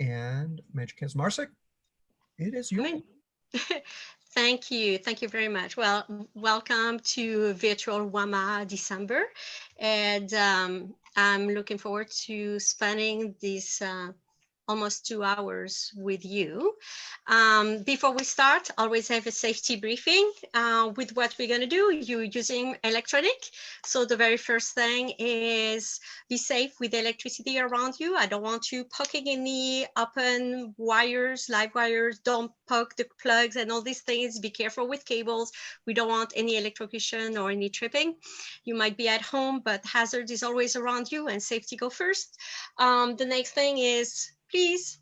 And Magic Hands Marsic, it is yours. Thank you. Thank you very much. Well, welcome to virtual WAMA December. And I'm looking forward to spending this almost 2 hours with you. Before we start, always have a safety briefing with what we're going to do. You're using electronic. So the very first thing is be safe with the electricity around you. I don't want you poking any open wires, live wires. Don't poke the plugs and all these things. Be careful with cables. We don't want any electrocution or any tripping. You might be at home, but hazard is always around you and safety go first. The next thing is, please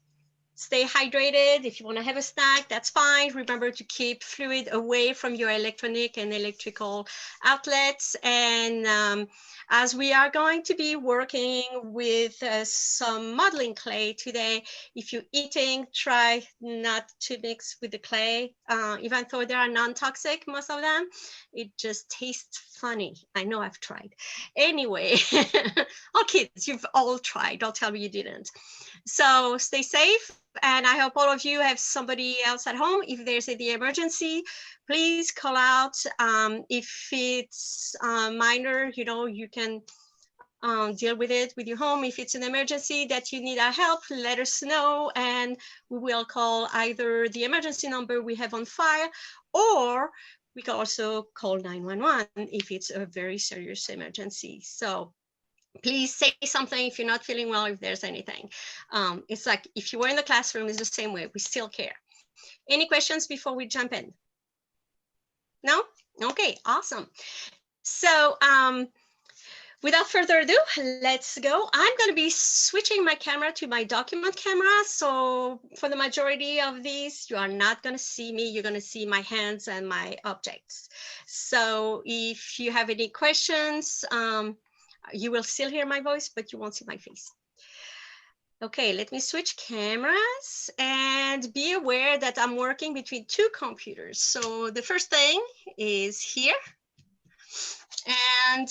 stay hydrated. If you want to have a snack, that's fine. Remember to keep fluid away from your electronic and electrical outlets. And as we are going to be working with some modeling clay today, if you're eating, try not to mix with the clay. Even though they are non-toxic, most of them, it just tastes funny. I know I've tried. Anyway, all kids, you've all tried. Don't tell me you didn't. So stay safe. And I hope all of you have somebody else at home. If there's any emergency, please call out. If it's minor, you can deal with it with your home. If it's an emergency that you need our help, let us know, and we will call either the emergency number we have on file, or we can also call 911 if it's a very serious emergency. So please say something if you're not feeling well, if there's anything. It's like if you were in the classroom, it's the same way. We still care. Any questions before we jump in? No? Okay, awesome. So without further ado, let's go. I'm going to be switching my camera to my document camera. So for the majority of these, you are not going to see me. You're going to see my hands and my objects. So if you have any questions, you will still hear my voice, but you won't see my face. Okay, let me switch cameras and be aware that I'm working between two computers. So the first thing is here. And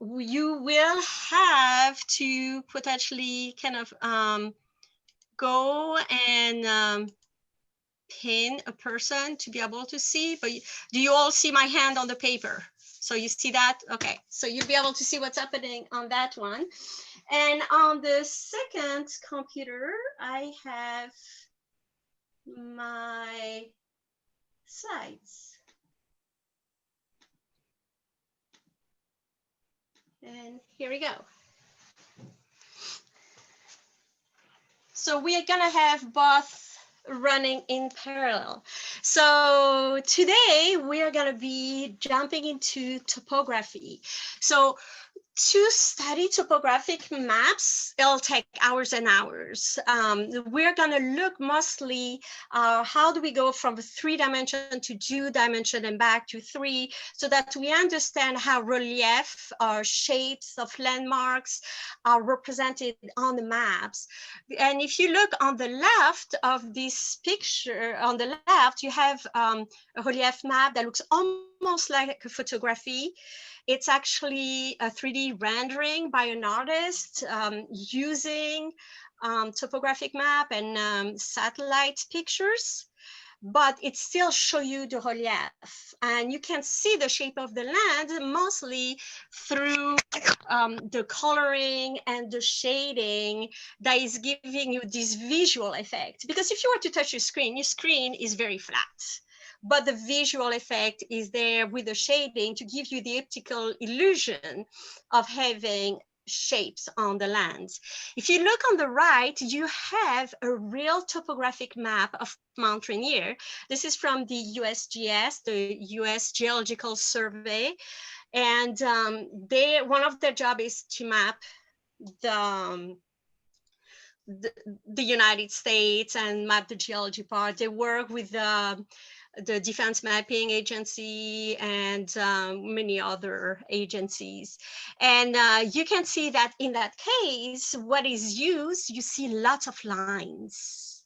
you will have to potentially kind of go and pin a person to be able to see. But do you all see my hand on the paper? So you see that? Okay, so you'll be able to see what's happening on that one. And on the second computer, I have my slides. And here we go. So we are gonna have both running in parallel. So today we are going to be jumping into topography. So to study topographic maps, it'll take hours and hours. We're going to look mostly how do we go from 3-dimension to 2-dimension and back to 3, so that we understand how relief or shapes of landmarks are represented on the maps. And if you look on the left of this picture, on the left, you have a relief map that looks almost like a photography. It's actually a 3D rendering by an artist using topographic map and satellite pictures, but it still shows you the relief. And you can see the shape of the land mostly through the coloring and the shading that is giving you this visual effect. Because if you were to touch your screen is very flat. But the visual effect is there with the shading to give you the optical illusion of having shapes on the lands. If you look on the right, you have a real topographic map of Mount Rainier. This is from the USGS, the US Geological Survey. And one of their jobs is to map the United States and map the geology part. They work with the Defense Mapping Agency and many other agencies. And you can see that in that case, what is used, you see lots of lines.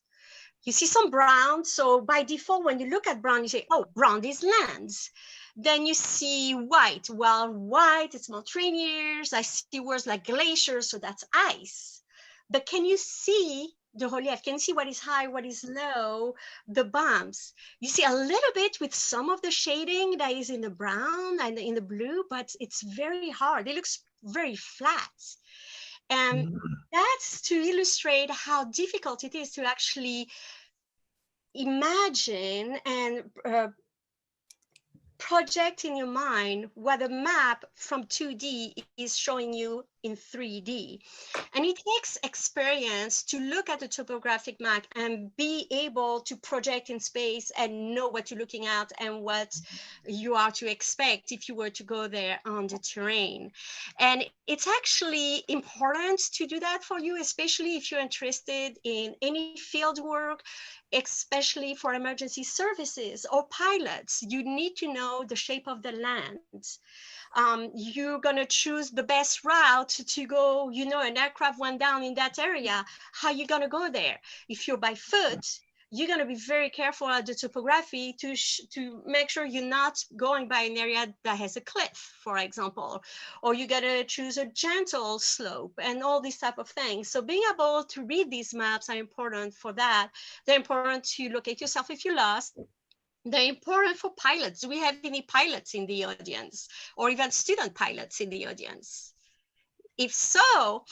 You see some brown. So by default, when you look at brown, you say, oh, brown is lands. Then you see white. Well, white, it's Mount Rainier. I see words like glacier, so that's ice. but can you see the relief? Can you see what is high, what is low, the bumps? You see a little bit with some of the shading that is in the brown and in the blue, but it's very hard. It looks very flat. And that's to illustrate how difficult it is to actually imagine and project in your mind what a map from 2D is showing you in 3D. And it takes experience to look at a topographic map and be able to project in space and know what you're looking at and what you are to expect if you were to go there on the terrain. And it's actually important to do that for you, especially if you're interested in any field work, especially for emergency services or pilots. You need to know the shape of the land. You're going to choose the best route to go, you know, an aircraft went down in that area. How are you going to go there? If you're by foot, you're going to be very careful at the topography to make sure you're not going by an area that has a cliff, for example, or you got to choose a gentle slope and all these type of things. So being able to read these maps are important for that. They're important to locate yourself if you're lost. They're important for pilots. Do we have any pilots in the audience, or even student pilots in the audience? If so,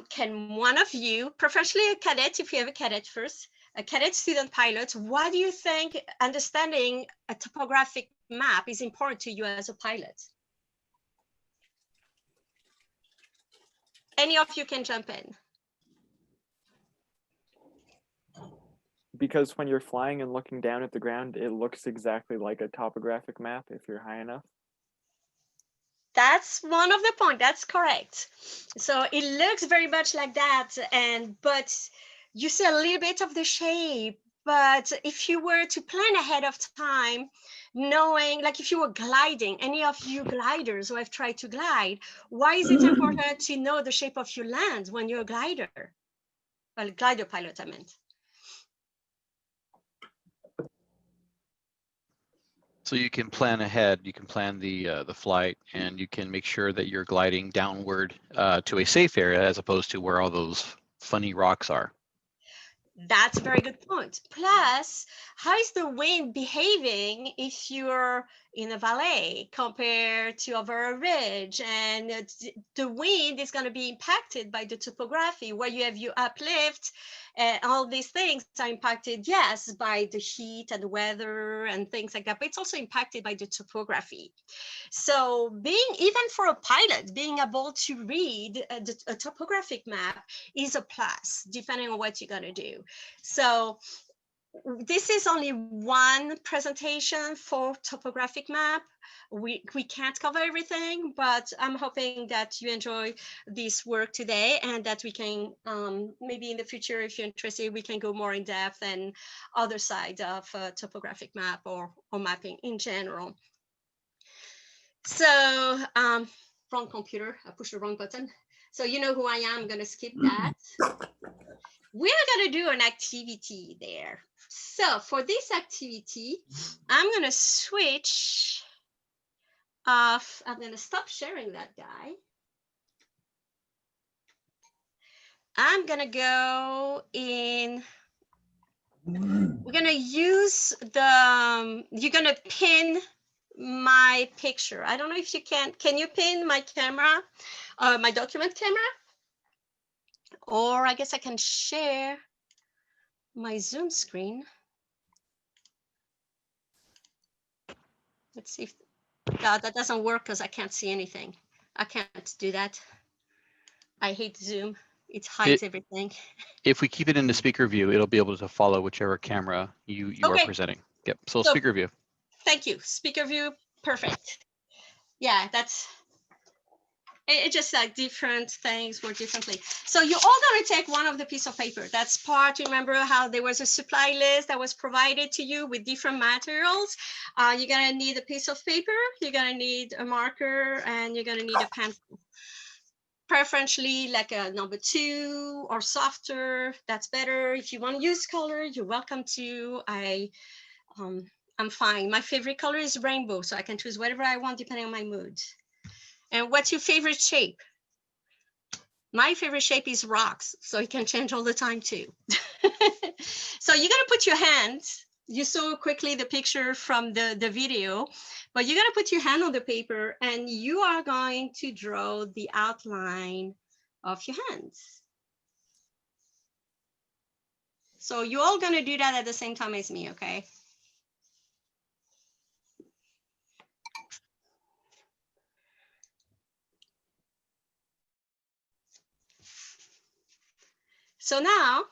can one of you, preferably a cadet, if you have a cadet first, a cadet student pilot, why do you think understanding a topographic map is important to you as a pilot? Any of you can jump in. Because when you're flying and looking down at the ground, it looks exactly like a topographic map if you're high enough. That's one of the points. That's correct. So it looks very much like that, but you see a little bit of the shape. But if you were to plan ahead of time, knowing, like if you were gliding, any of you gliders who have tried to glide, why is it important to know the shape of your land when you're a glider? Well, glider pilot, I meant. So you can plan ahead, you can plan the flight, and you can make sure that you're gliding downward to a safe area as opposed to where all those funny rocks are. That's a very good point. Plus, how is the wind behaving if you're in a valley compared to over a ridge? And the wind is going to be impacted by the topography, where you have your uplift, and all these things are impacted, yes, by the heat and the weather and things like that, but it's also impacted by the topography. So even for a pilot, being able to read a topographic map is a plus, depending on what you're going to do. So this is only one presentation for topographic map. We can't cover everything, but I'm hoping that you enjoy this work today and that we can maybe in the future, if you're interested, we can go more in depth and other side of topographic map or mapping in general. So wrong computer, I pushed the wrong button. So you know who I am, I'm gonna skip that. We're gonna do an activity there. So for this activity, I'm gonna switch off, I'm gonna stop sharing that guy. I'm gonna go in, we're gonna use the, you're gonna pin my picture. I don't know if you can you pin my camera, my document camera? Or I guess I can share my Zoom screen. Let's see if that doesn't work because I can't see anything. I can't do that. I hate Zoom. It hides everything. If we keep it in the speaker view, it'll be able to follow whichever camera you Okay. are presenting. Yep, so speaker view. Thank you, speaker view, perfect. Yeah, that's, it just like different things work differently. So you're all going to take one of the piece of paper. That's part, remember how there was a supply list that was provided to you with different materials. You're going to need a piece of paper, you're going to need a marker, and you're going to need a pencil. Preferentially like a number 2 or softer, that's better. If you want to use color, you're welcome to. I'm fine. My favorite color is rainbow, so I can choose whatever I want depending on my mood. And what's your favorite shape? My favorite shape is rocks, so it can change all the time too. So you're gonna put your hand, you saw quickly the picture from the video, but you're gonna put your hand on the paper and you are going to draw the outline of your hands. So you're all gonna do that at the same time as me, okay? So now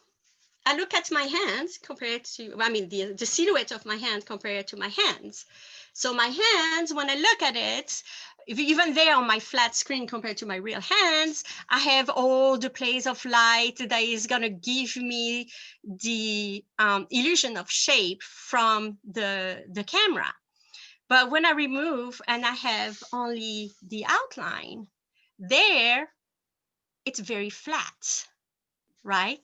I look at my hands compared to, I mean, the silhouette of my hand compared to my hands. So my hands, when I look at it, even there on my flat screen compared to my real hands, I have all the plays of light that is gonna give me the illusion of shape from the camera. But when I remove and I have only the outline, there, it's very flat, right?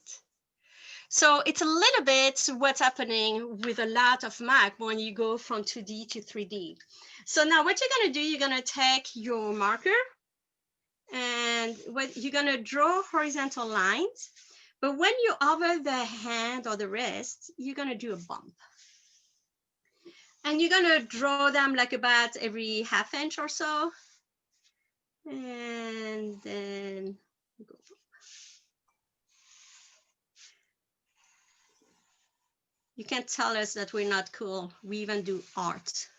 So it's a little bit what's happening with a lot of map when you go from 2D to 3D. So now what you're gonna do, you're gonna take your marker and what you're gonna draw horizontal lines. But when you over the hand or the wrist, you're gonna do a bump. And you're gonna draw them like about every ½ inch or so. And then go. You can't tell us that we're not cool. We even do art.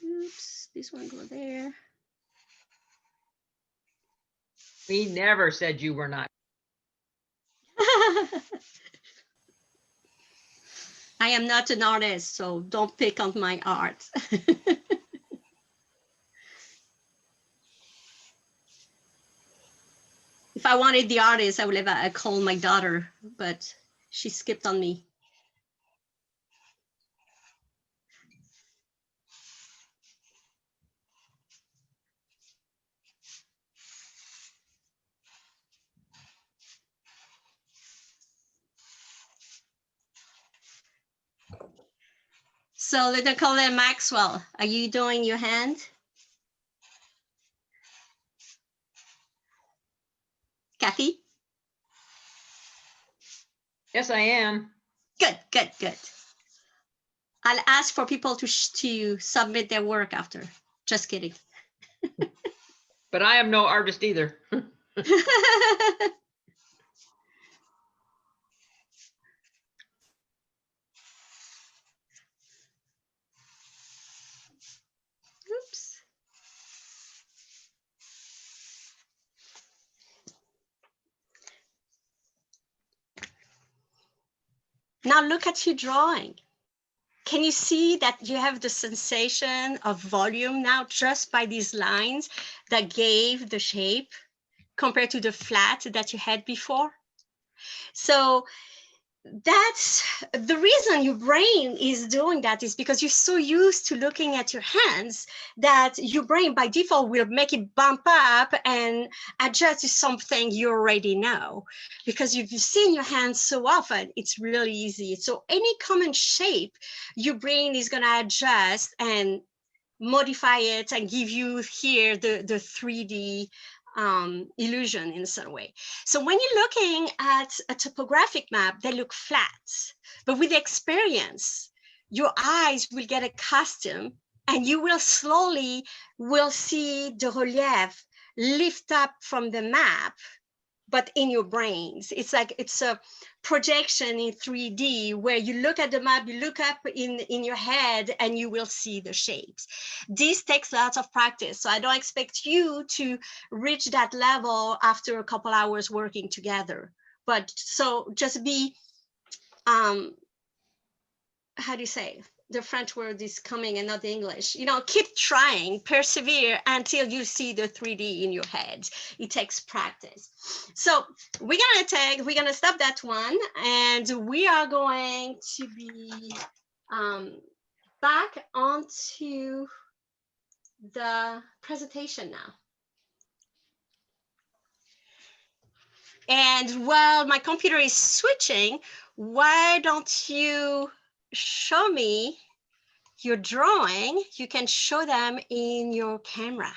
Oops, this one go there. We never said you were not. I am not an artist, so don't pick on my art. If I wanted the artist, I would have called my daughter, but she skipped on me. So let's call it Maxwell. Are you doing your hand? Kathy? Yes, I am. Good, good, good. I'll ask for people to submit their work after. Just kidding. But I am no artist either. Oops. Now look at your drawing. Can you see that you have the sensation of volume now just by these lines that gave the shape compared to the flat that you had before? So that's the reason your brain is doing that, is because you're so used to looking at your hands that your brain by default will make it bump up and adjust to something you already know. Because if you've seen your hands so often, it's really easy. So any common shape, your brain is going to adjust and modify it and give you here the 3D illusion in some way. So when you're looking at a topographic map, they look flat, but with experience, your eyes will get accustomed and you will slowly see the relief lift up from the map, but in your brains. It's like it's a projection in 3D where you look at the map, you look up in your head and you will see the shapes. This takes lots of practice. So I don't expect you to reach that level after a couple hours working together. But so just be, how do you say? The French word is coming and not the English. You know, keep trying, persevere until you see the 3D in your head. It takes practice. So we're gonna stop that one, and we are going to be back onto the presentation now. And while my computer is switching, why don't you show me your drawing, you can show them in your camera.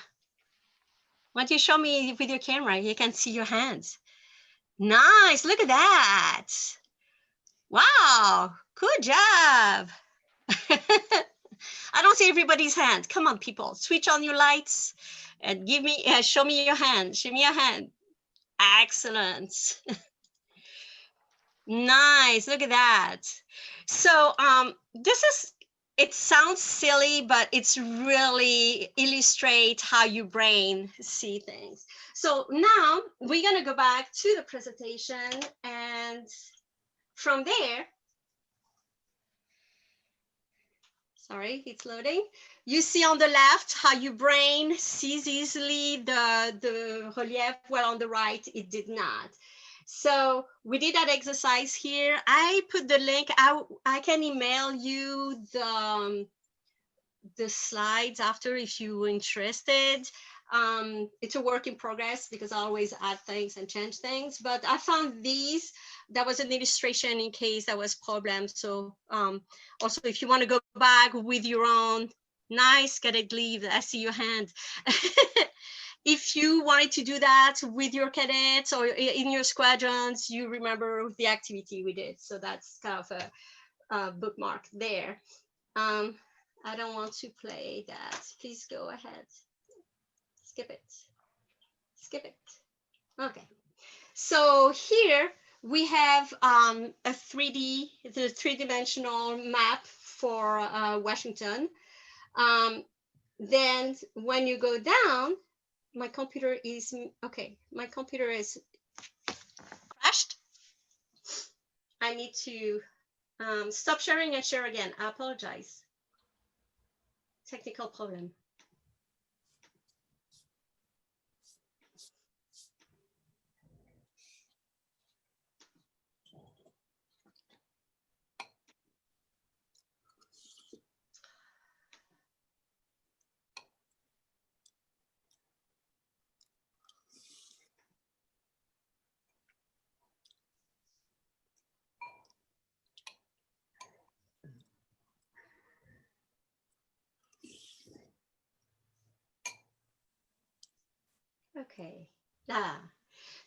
Once you show me with your camera, you can see your hands. Nice, look at that. Wow, good job. I don't see everybody's hand. Come on, people, switch on your lights and give me, show me your hand. Show me your hand. Excellent. Nice, look at that. So it sounds silly, but it's really illustrate how your brain see things. So now we're gonna go back to the presentation, and from there, sorry, it's loading. You see on the left how your brain sees easily the relief, well, on the right, it did not. So we did that exercise here. I put the link out. I can email you the slides after if you're interested. It's a work in progress because I always add things and change things, but I found these. That was an illustration in case there was problems. So also if you want to go back with your own, nice, get it, leave, I see your hand. If you wanted to do that with your cadets or in your squadrons, you remember the activity we did. So that's kind of a bookmark there. I don't want to play that. Please go ahead. Skip it. Skip it. Okay. So here we have a 3D-dimensional map for Washington. Then when you go down, my computer is, okay, my computer is crashed. I need to stop sharing and share again. I apologize. Technical problem. Okay.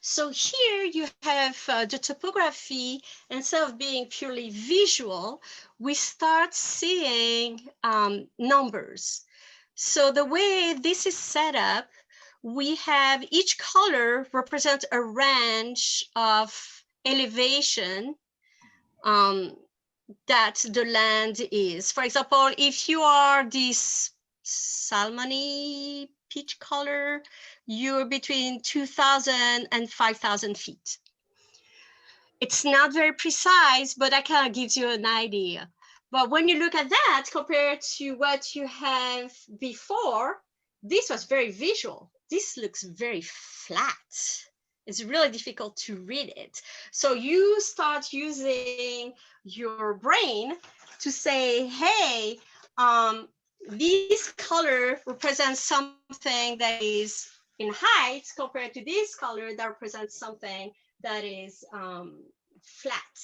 So here you have the topography. Instead of being purely visual, we start seeing numbers. So the way this is set up, we have each color represents a range of elevation that the land is. For example, if you are this salmony peach color, you're between 2,000 and 5,000 feet. It's not very precise, but that kind of gives you an idea. But when you look at that compared to what you have before, this was very visual. This looks very flat. It's really difficult to read it. So you start using your brain to say, hey, this color represents something that is in height compared to this color that represents something that is flat.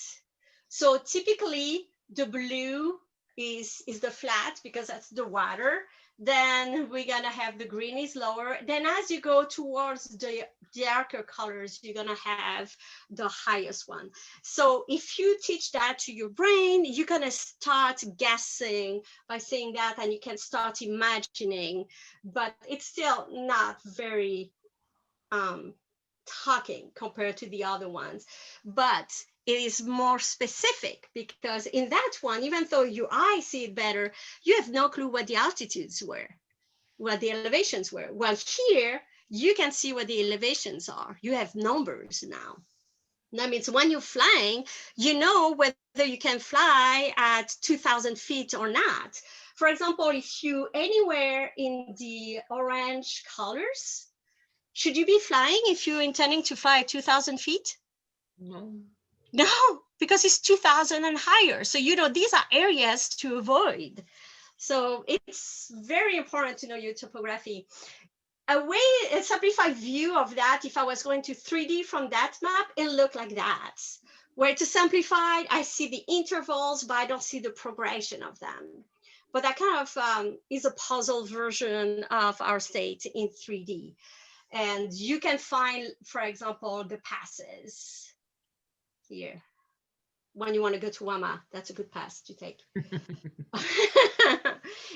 So typically the blue is the flat because that's the water. Then we're gonna have the green is lower. Then as you go towards the darker colors, you're gonna have the highest one. So if you teach that to your brain, you're gonna start guessing by saying that, and you can start imagining, but it's still not very talking compared to the other ones. But it is more specific because in that one, even though your eye see it better, you have no clue what the altitudes were, what the elevations were. Well, here you can see what the elevations are. You have numbers now. That means when you're flying, you know whether you can fly at 2,000 feet or not. For example, if you anywhere in the orange colors, should you be flying if you're intending to fly at 2,000 feet? No. No, because it's 2,000 and higher. So, you know, these are areas to avoid. So it's very important to know your topography. A simplified view of that, if I was going to 3D from that map, it looked like that. Where to simplify, I see the intervals, but I don't see the progression of them. but that kind of is a puzzle version of our state in 3D. And you can find, for example, the passes here. When you want to go to Wama, that's a good pass to take.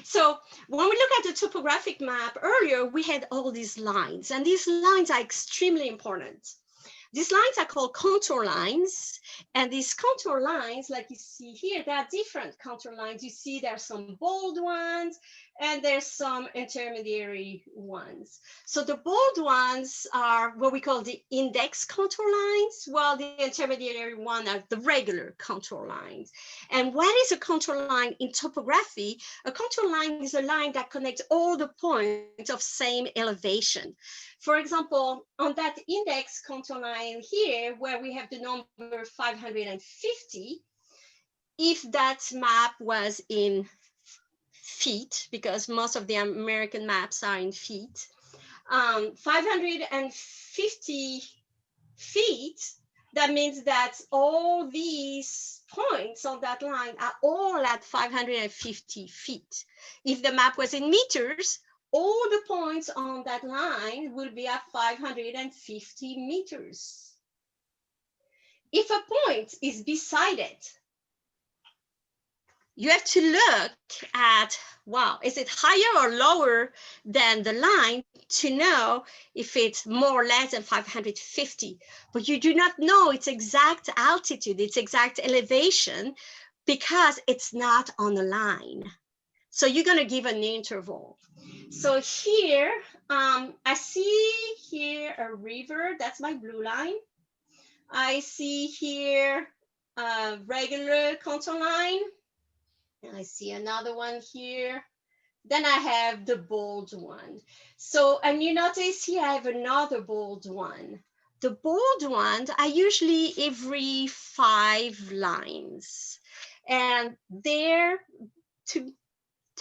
So when we look at the topographic map earlier, we had all these lines, and these lines are extremely important. These lines are called contour lines, and these contour lines, like you see here, there are different contour lines. You see there's some bold ones, and there's some intermediary ones. So the bold ones are what we call the index contour lines, while the intermediary one are the regular contour lines. And what is a contour line in topography? A contour line is a line that connects all the points of same elevation. For example, on that index contour line here, where we have the number 550, if that map was in feet, because most of the American maps are in feet, 550 feet, that means that all these points on that line are all at 550 feet. If the map was in meters, all the points on that line will be at 550 meters. If a point is beside it, you have to look at, wow, is it higher or lower than the line to know if it's more or less than 550. But you do not know its exact altitude, its exact elevation, because it's not on the line. So you're going to give an interval. So here, I see here a river. That's my blue line. I see here a regular contour line. And I see another one here. Then I have the bold one. So, and you notice here I have another bold one. The bold ones are usually every 5 lines. And they're to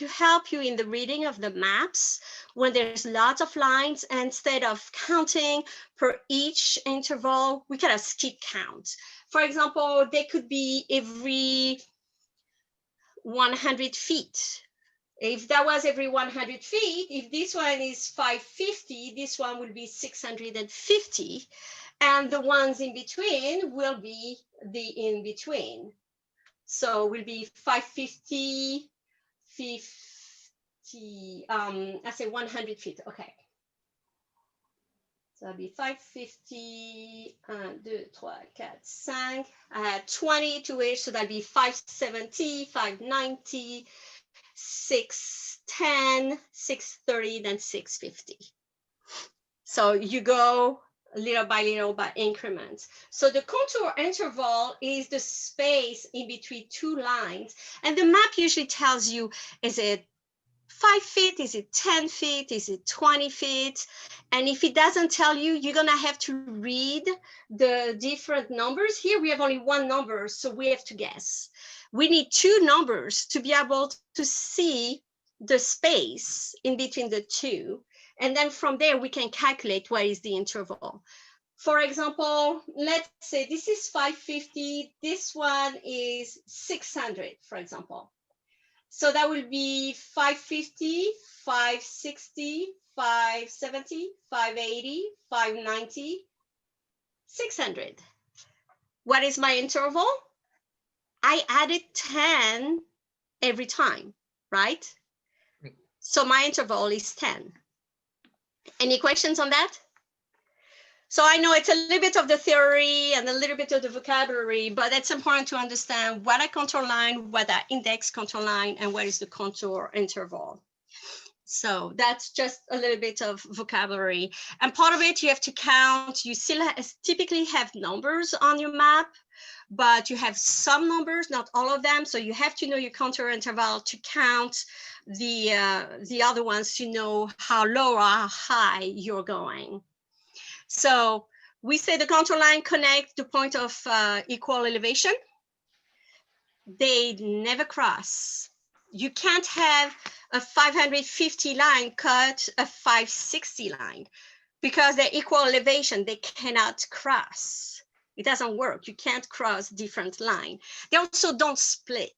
help you in the reading of the maps when there's lots of lines, and instead of counting per each interval, we kind of skip count. For example, they could be every 100 feet. If that was every 100 feet, if this one is 550, this one will be 650. And the ones in between will be the in between. So will be 550, 50, I say 100 feet, okay. So that'll be 550, 1, 2, 3, 4, 5. I had 20 to each, so that'll be 570, 590, 610, 630, then 650. So you go little by increments. So the contour interval is the space in between 2 lines. And the map usually tells you, is it 5 feet? Is it 10 feet? Is it 20 feet? And if it doesn't tell you, you're gonna have to read the different numbers. Here we have only 1 number, so we have to guess. We need 2 numbers to be able to see the space in between the 2. And then from there, we can calculate what is the interval. For example, let's say this is 550, this one is 600, for example. So that will be 550, 560, 570, 580, 590, 600. What is my interval? I added 10 every time, right? So my interval is 10. Any questions on that? So I know it's a little bit of the theory and a little bit of the vocabulary, but it's important to understand what a contour line, what an index contour line, and what is the contour interval. So that's just a little bit of vocabulary. And part of it, you have to count. You still typically have numbers on your map, but you have some numbers, not all of them. So you have to know your contour interval to count the other ones to know how low or how high you're going. So we say the contour line connect the point of equal elevation. They never cross. You can't have a 550 line cut a 560 line because they're equal elevation. They cannot cross. It doesn't work. You can't cross different line. They also don't split.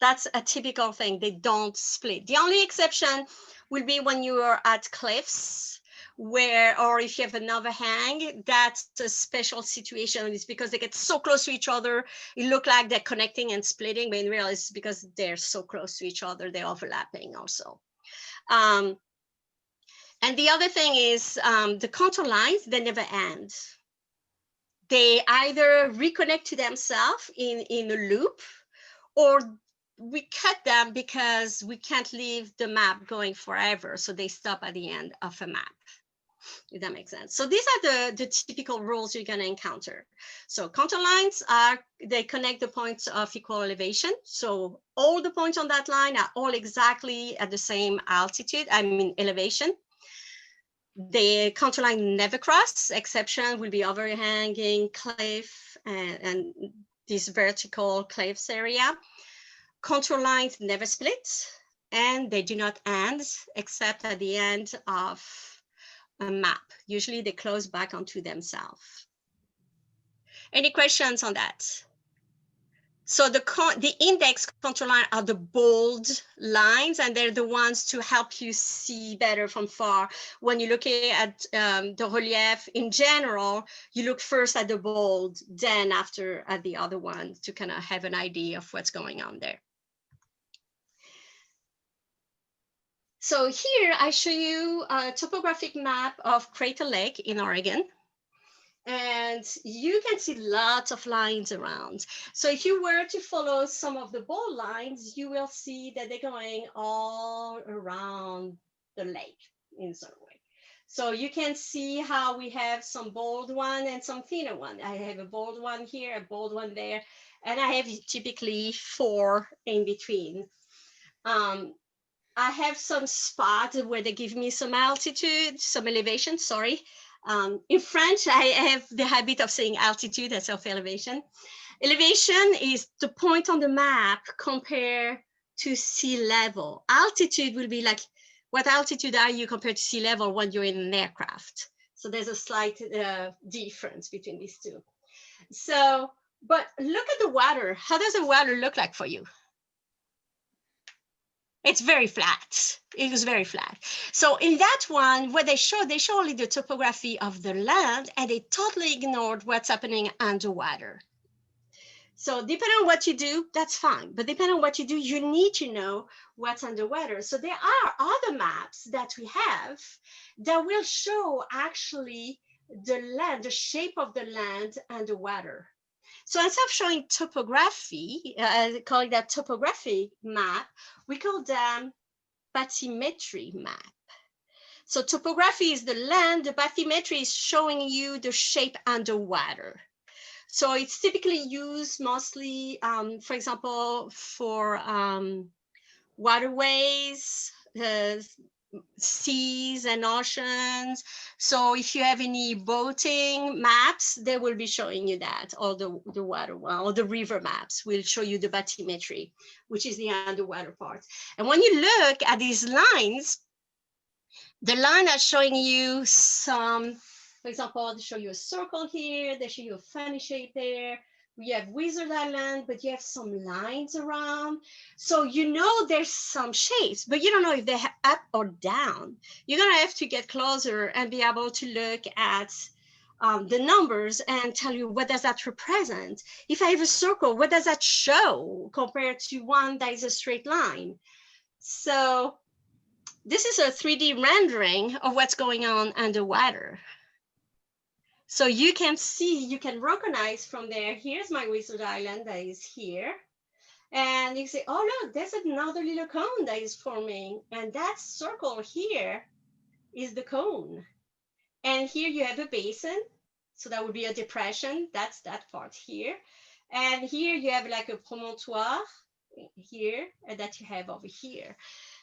That's a typical thing. They don't split. The only exception will be when you are at cliffs or if you have an overhang, that's a special situation. It's because they get so close to each other. It looks like they're connecting and splitting, but in reality, it's because they're so close to each other, they're overlapping also. And the other thing is the contour lines, they never end. They either reconnect to themselves in a loop, or we cut them because we can't leave the map going forever. So they stop at the end of a map, if that makes sense. So these are the typical rules you're going to encounter. So contour lines they connect the points of equal elevation. So all the points on that line are all exactly at the same altitude, elevation. The contour line never cross. Exception will be overhanging cliff and this vertical cliffs area. Contour lines never split, and they do not end except at the end of a map. Usually they close back onto themselves. Any questions on that? So the index contour line are the bold lines, and they're the ones to help you see better from far. When you're looking at the relief in general, you look first at the bold, then after at the other one to kind of have an idea of what's going on there. So here I show you a topographic map of Crater Lake in Oregon. And you can see lots of lines around. So if you were to follow some of the bold lines, you will see that they're going all around the lake in some way. So you can see how we have some bold one and some thinner one. I have a bold one here, a bold one there, and I have typically 4 in between. I have some spots where they give me some altitude, some elevation, sorry. In French, I have the habit of saying altitude as elevation. Elevation is the point on the map compared to sea level. Altitude will be like, what altitude are you compared to sea level when you're in an aircraft? So there's a slight difference between these two. So, but look at the water. How does the water look like for you? It's very flat. It was very flat. So in that one, what they show only the topography of the land, and they totally ignored what's happening underwater. So depending on what you do, that's fine. But depending on what you do, you need to know what's underwater. So there are other maps that we have that will show actually the land, the shape of the land underwater. So instead of showing topography, calling that topographic map, we call them bathymetry map. So topography is the land, the bathymetry is showing you the shape underwater. So it's typically used mostly, for example, for waterways, seas and oceans. So if you have any boating maps, they will be showing you that, or the water one, or the river maps will show you the bathymetry, which is the underwater part. And when you look at these lines, the line are showing you some, for example, they show you a circle here, they show you a funny shape there. We have Wizard Island, but you have some lines around. So you know there's some shapes, but you don't know if they're up or down. You're gonna have to get closer and be able to look at the numbers and tell you what does that represent. If I have a circle, what does that show compared to one that is a straight line? So this is a 3D rendering of what's going on underwater. So you can see, you can recognize from there, here's my Wizard Island that is here. And you say, oh, look, there's another little cone that is forming. And that circle here is the cone. And here you have a basin. So that would be a depression. That's that part here. And here you have like a promontoire here that you have over here.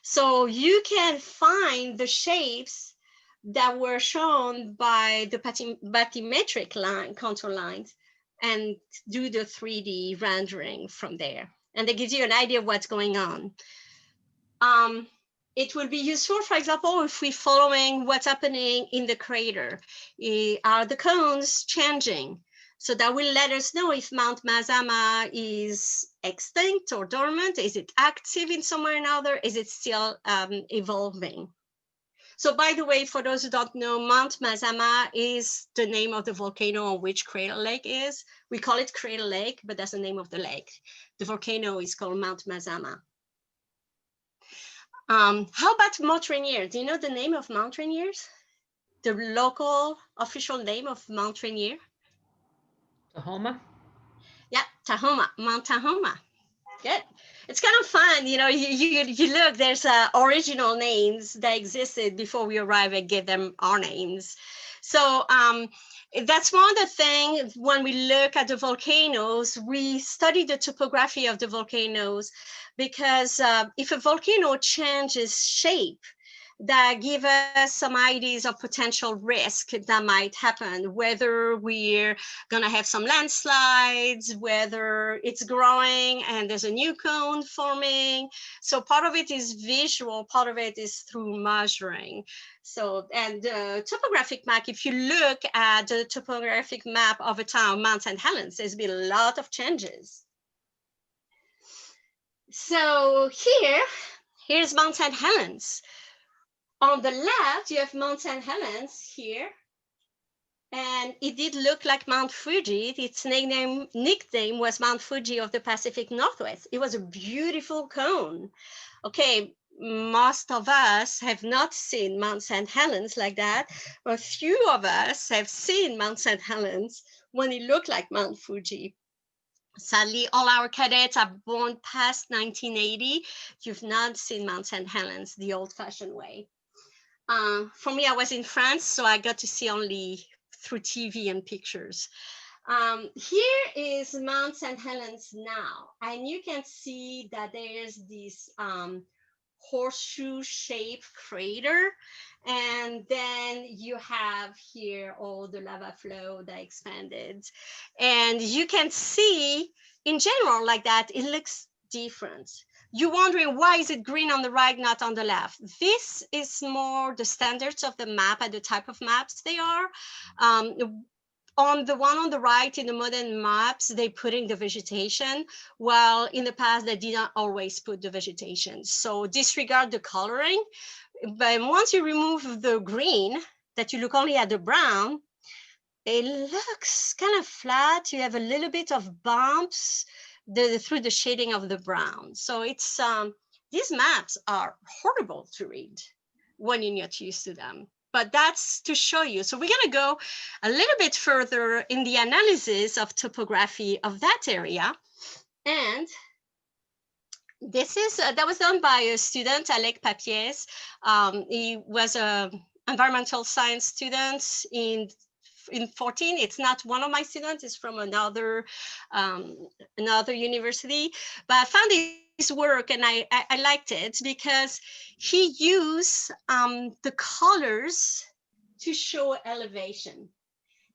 So you can find the shapes that were shown by the bathymetric line, contour lines, and do the 3D rendering from there. And that gives you an idea of what's going on. It will be useful, for example, if we're following what's happening in the crater. Are the cones changing? So that will let us know if Mount Mazama is extinct or dormant. Is it active in some way or another? Is it still evolving? So by the way, for those who don't know, Mount Mazama is the name of the volcano on which Crater Lake is. We call it Crater Lake, but that's the name of the lake. The volcano is called Mount Mazama. How about Mount Rainier? Do you know the name of Mount Rainiers? The local official name of Mount Rainier? Tahoma? Yeah, Tahoma, Mount Tahoma. Good. It's kind of fun, you know, you look, there's original names that existed before we arrived and gave them our names. So that's one of the things when we look at the volcanoes, we study the topography of the volcanoes, because if a volcano changes shape, that give us some ideas of potential risk that might happen, whether we're gonna have some landslides, whether it's growing and there's a new cone forming. So part of it is visual, part of it is through measuring. So, and the topographic map, if you look at the topographic map of a town, Mount St. Helens, there's been a lot of changes. So here's Mount St. Helens. On the left, you have Mount St. Helens here, and it did look like Mount Fuji. Its nickname was Mount Fuji of the Pacific Northwest. It was a beautiful cone. Okay, most of us have not seen Mount St. Helens like that, but few of us have seen Mount St. Helens when it looked like Mount Fuji. Sadly, all our cadets are born past 1980. You've not seen Mount St. Helens the old-fashioned way. For me, I was in France, so I got to see only through TV and pictures. Here is Mount St. Helens now, and you can see that there's this horseshoe-shaped crater, and then you have here all the lava flow that expanded. And you can see, in general, like that, it looks different. You're wondering, why is it green on the right, not on the left? This is more the standards of the map and the type of maps they are. On the one on the right, in the modern maps, they put in the vegetation, while in the past, they did not always put the vegetation. So disregard the coloring. But once you remove the green, that you look only at the brown, it looks kind of flat. You have a little bit of bumps through the shading of the brown. So it's these maps are horrible to read when you're not used to them, but that's to show you. So we're gonna go a little bit further in the analysis of topography of that area. And this is, that was done by a student, Alec Papiers. He was an environmental science student in 14. It's not one of my students, it's from another university, but I found his work and I liked it because he used the colors to show elevation.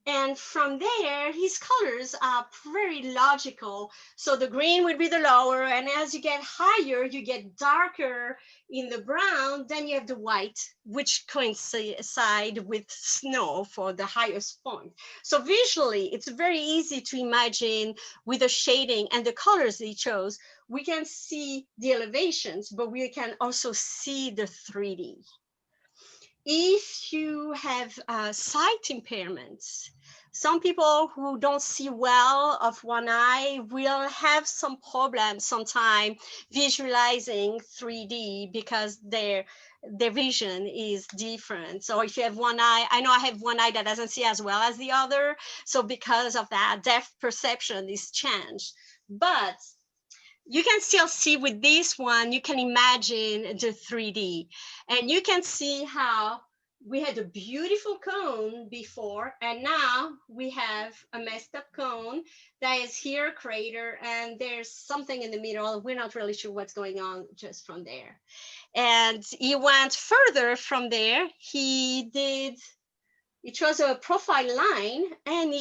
And from there, his colors are very logical. So the green would be the lower, and as you get higher, you get darker in the brown, then you have the white, which coincide with snow for the highest point. So visually, it's very easy to imagine with the shading and the colors they chose, we can see the elevations, but we can also see the 3D. If you have sight impairments, some people who don't see well of one eye will have some problems sometime visualizing 3D because their vision is different. So if you have one eye, I know I have one eye that doesn't see as well as the other. So because of that, depth perception is changed. But you can still see with this one, you can imagine the 3D. And you can see how we had a beautiful cone before, and now we have a messed up cone that is here a crater, and there's something in the middle. We're not really sure what's going on just from there. And he went further from there. He chose a profile line, and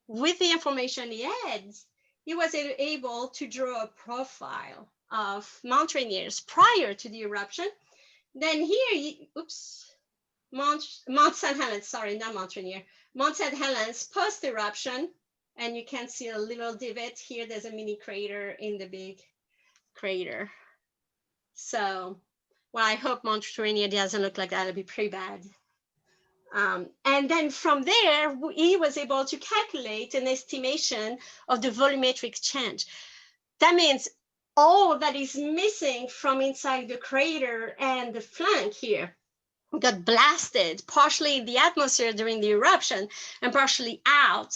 with the information he had, he was able to draw a profile of Mount Rainiers prior to the eruption. Then here, Mount St. Helens, sorry, not Mount Rainier, Mount St. Helens post-eruption, and you can see a little divot here. There's a mini crater in the big crater. So, well, I hope Mount Rainier doesn't look like that. It'd be pretty bad. And then from there, he was able to calculate an estimation of the volumetric change. That means all that is missing from inside the crater and the flank here got blasted, partially in the atmosphere during the eruption and partially out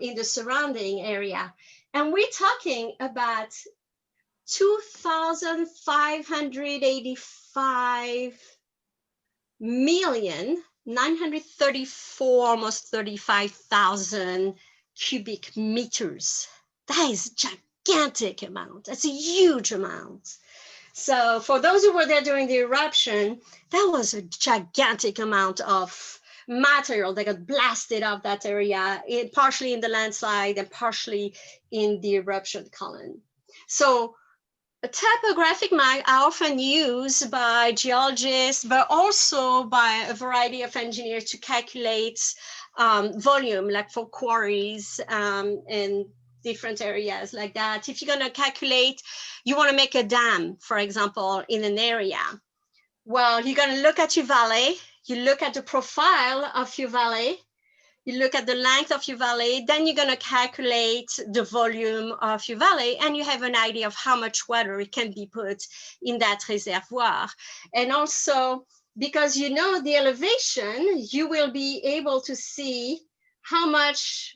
in the surrounding area. And we're talking about 2,585,934, almost 35,000 cubic meters. That is gigantic amount. That's a huge amount. So for those who were there during the eruption, that was a gigantic amount of material that got blasted off that area, partially in the landslide and partially in the eruption column. So a topographic map are often used by geologists, but also by a variety of engineers to calculate volume, like for quarries and different areas like that. If you're going to calculate, you want to make a dam, for example, in an area. Well, you're going to look at your valley, you look at the profile of your valley, you look at the length of your valley, then you're going to calculate the volume of your valley, and you have an idea of how much water it can be put in that reservoir. And also, because you know the elevation, you will be able to see how much,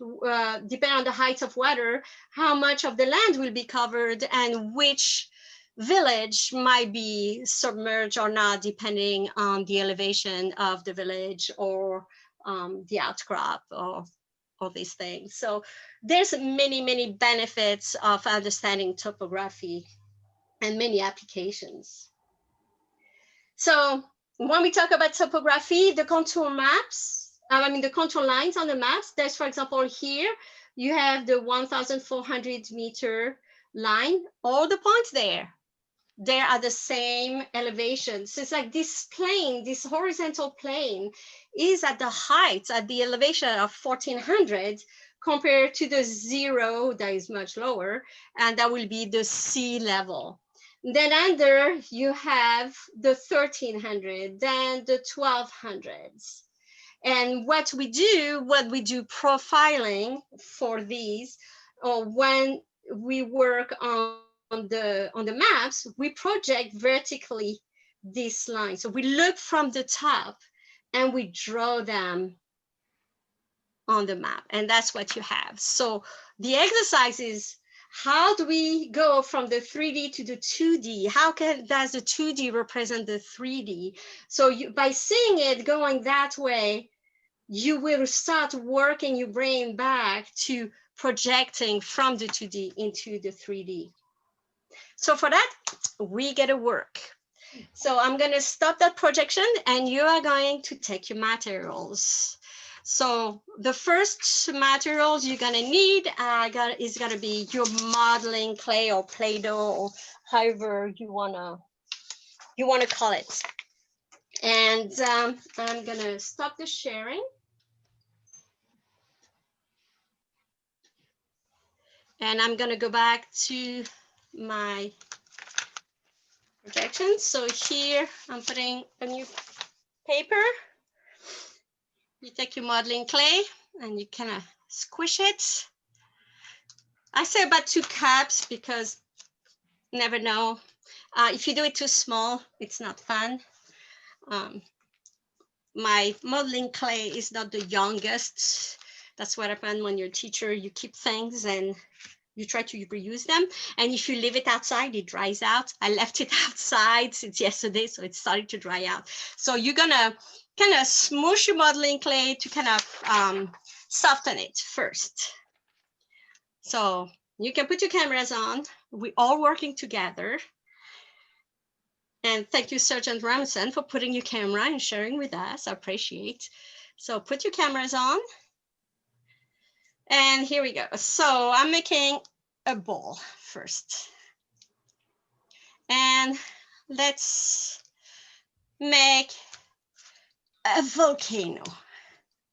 depending on the height of water, how much of the land will be covered and which village might be submerged or not, depending on the elevation of the village or the outcrop or all these things. So there's many, many benefits of understanding topography and many applications. So when we talk about topography, the contour maps, the contour lines on the maps, there's, for example, here, you have the 1,400 meter line. All the points there, they are the same elevation. So it's like this plane, this horizontal plane is at the height, at the elevation of 1,400 compared to the 0 that is much lower, and that will be the sea level. Then under you have the 1,300, then the 1,200s. And what we do profiling for these, or when we work on the maps, we project vertically this line. So we look from the top and we draw them on the map, and that's what you have. So the exercise is, how do we go from the 3D to the 2D? How does the 2D represent the 3D? So by seeing it going that way, you will start working your brain back to projecting from the 2D into the 3D. So for that, we get to work. So I'm going to stop that projection, and you are going to take your materials. So the first materials you're going to need is going to be your modeling clay or Play-Doh, or however you want to call it. And I'm going to stop the sharing. And I'm going to go back to my projections. So here I'm putting a new paper. You take your modeling clay and you kind of squish it. I say about 2 cups because you never know. If you do it too small, it's not fun. My modeling clay is not the youngest. That's what happens when you're a teacher. You keep things and you try to reuse them. And if you leave it outside, it dries out. I left it outside since yesterday, so it's starting to dry out. So you're gonna kind of smoosh your modeling clay to kind of soften it first. So you can put your cameras on. We're all working together. And thank you, Sergeant Ramson, for putting your camera and sharing with us. I appreciate. So put your cameras on. And here we go. So I'm making a ball first. And let's make a volcano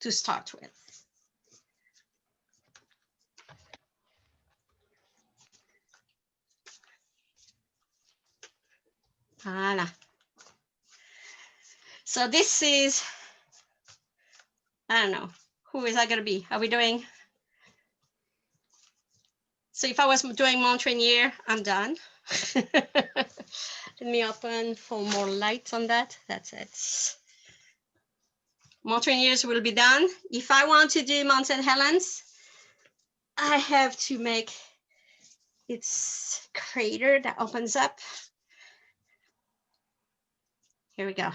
to start with. Voila. So this is, I don't know, who is that going to be? Are we doing? So if I was doing Mount Rainier, I'm done. Let me open for more light on that. That's it. Mount Rainiers will be done. If I want to do Mount St. Helens, I have to make its crater that opens up. Here we go.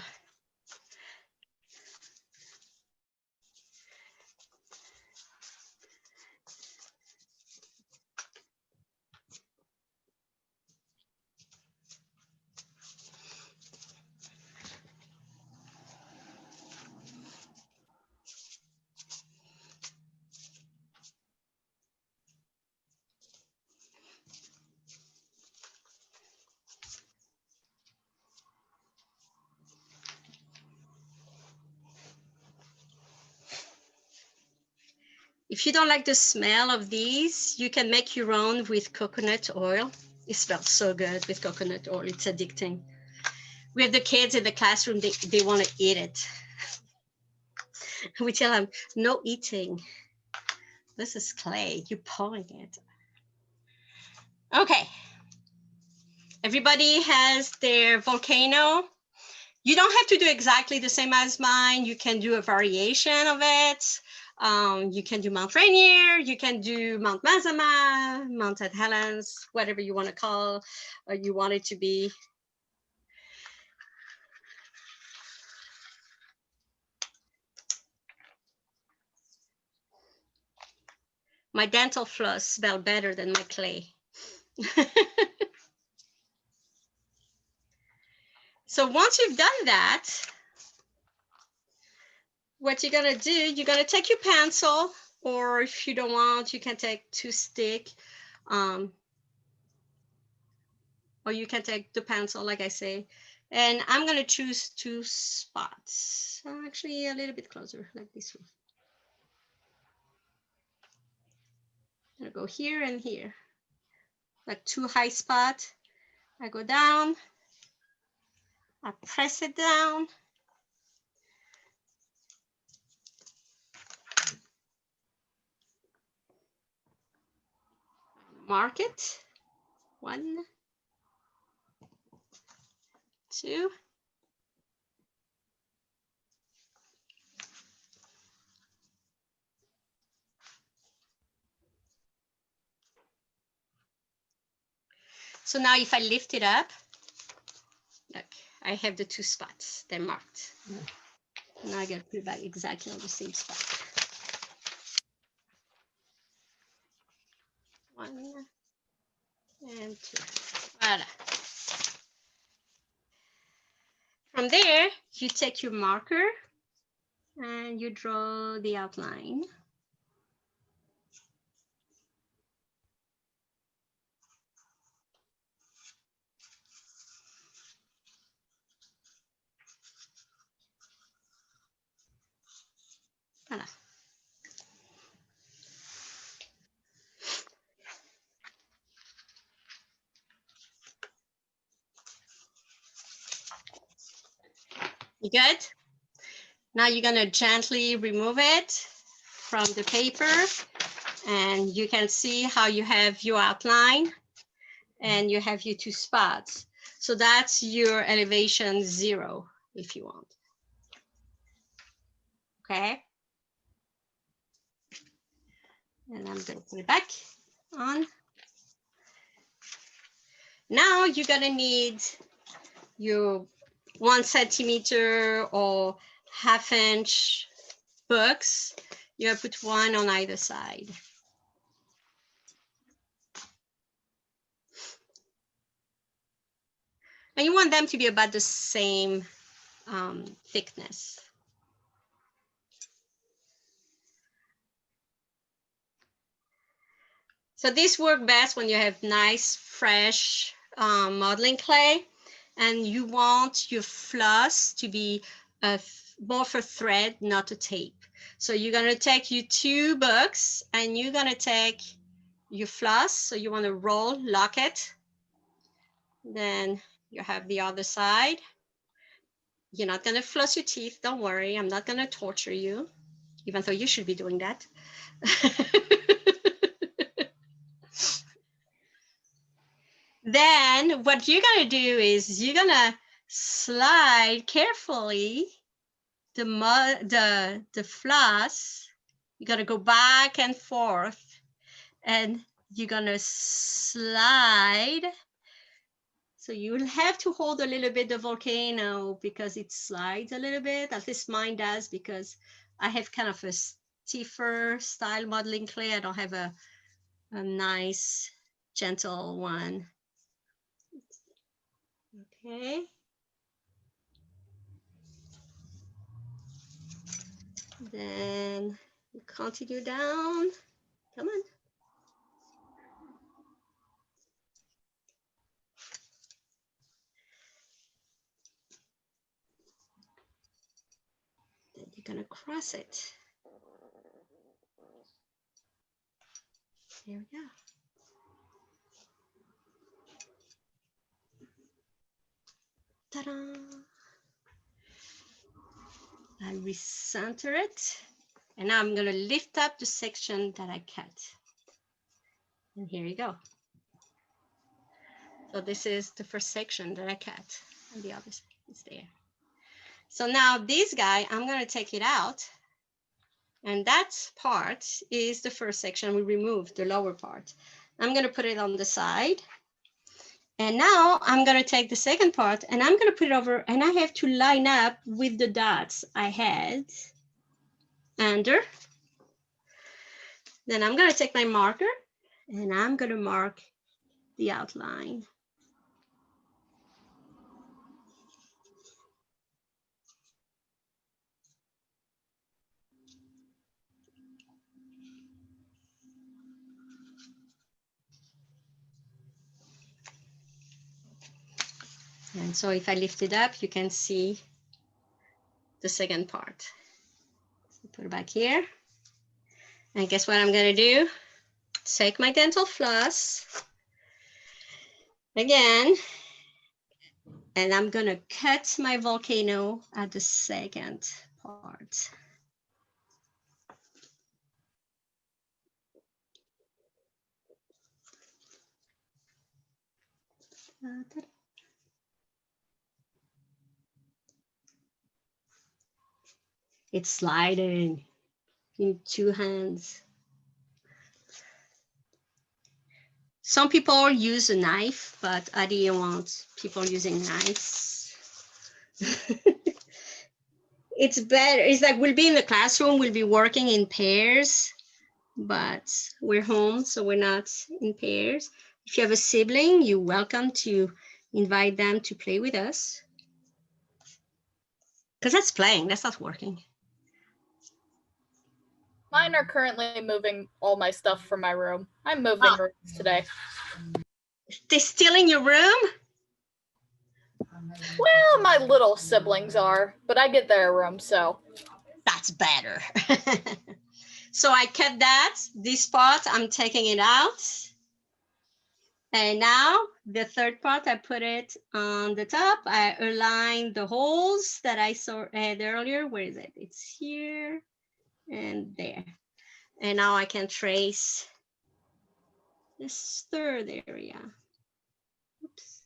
If you don't like the smell of these, you can make your own with coconut oil. It smells so good with coconut oil. It's addicting. We have the kids in the classroom, they want to eat it. We tell them, no eating. This is clay, you're pouring it. Okay. Everybody has their volcano. You don't have to do exactly the same as mine. You can do a variation of it. You can do Mount Rainier, you can do Mount Mazama, Mount St. Helens, whatever you want to call, or you want it to be. My dental floss smells better than my clay. So once you've done that, what you're gonna do, you're gonna take your pencil, or if you don't want, you can take 2 sticks, or you can take the pencil, like I say, and I'm gonna choose 2 spots. Actually, a little bit closer, like this one. I'm gonna go here and here, like 2 high spots. I go down, I press it down. Mark it. 1, 2. So now if I lift it up, look, I have the 2 spots, they're marked. Now I gotta put it back exactly on the same spot. 1 and 2, voila. From there, you take your marker and you draw the outline. Voila. You good? Now you're gonna gently remove it from the paper, and you can see how you have your outline and you have your 2 spots. So that's your elevation 0 if you want. Okay. And I'm gonna put it back on. Now you're gonna need your 1 centimeter or 1/2 inch books. You put 1 on either side. And you want them to be about the same thickness. So this works best when you have nice, fresh modeling clay, and you want your floss to be more for thread, not a tape. So you're gonna take your 2 books and you're gonna take your floss. So you wanna roll, lock it. Then you have the other side. You're not gonna floss your teeth, don't worry. I'm not gonna torture you, even though you should be doing that. Then what you're gonna do is you're gonna slide carefully the floss. You gotta go back and forth, and you're gonna slide. So you will have to hold a little bit the volcano because it slides a little bit. At least mine does, because I have kind of a stiffer style modeling clay. I don't have a nice gentle one. Okay. Then continue down. Come on. Then you're gonna cross it. There we go. Ta-da! I recenter it. And now I'm gonna lift up the section that I cut. And here you go. So this is the first section that I cut, and the other is there. So now this guy, I'm gonna take it out. And that part is the first section. We removed the lower part. I'm gonna put it on the side. And now I'm gonna take the second part and I'm gonna put it over, and I have to line up with the dots I had under. Then I'm gonna take my marker and I'm gonna mark the outline. And so if I lift it up, you can see the second part. So put it back here. And guess what I'm gonna do? Take my dental floss again, and I'm gonna cut my volcano at the second part. It's sliding in 2 hands. Some people use a knife, but I didn't want people using knives. It's better. It's like we'll be in the classroom, we'll be working in pairs, but we're home, so we're not in pairs. If you have a sibling, you're welcome to invite them to play with us. Because that's playing, that's not working. Mine are currently moving all my stuff from my room. I'm moving rooms today. They're still in your room? Well, my little siblings are, but I get their room, so. That's better. So I cut this part, I'm taking it out. And now the third part, I put it on the top. I aligned the holes that I had earlier. Where is it? It's here and there. And now I can trace this third area. Oops.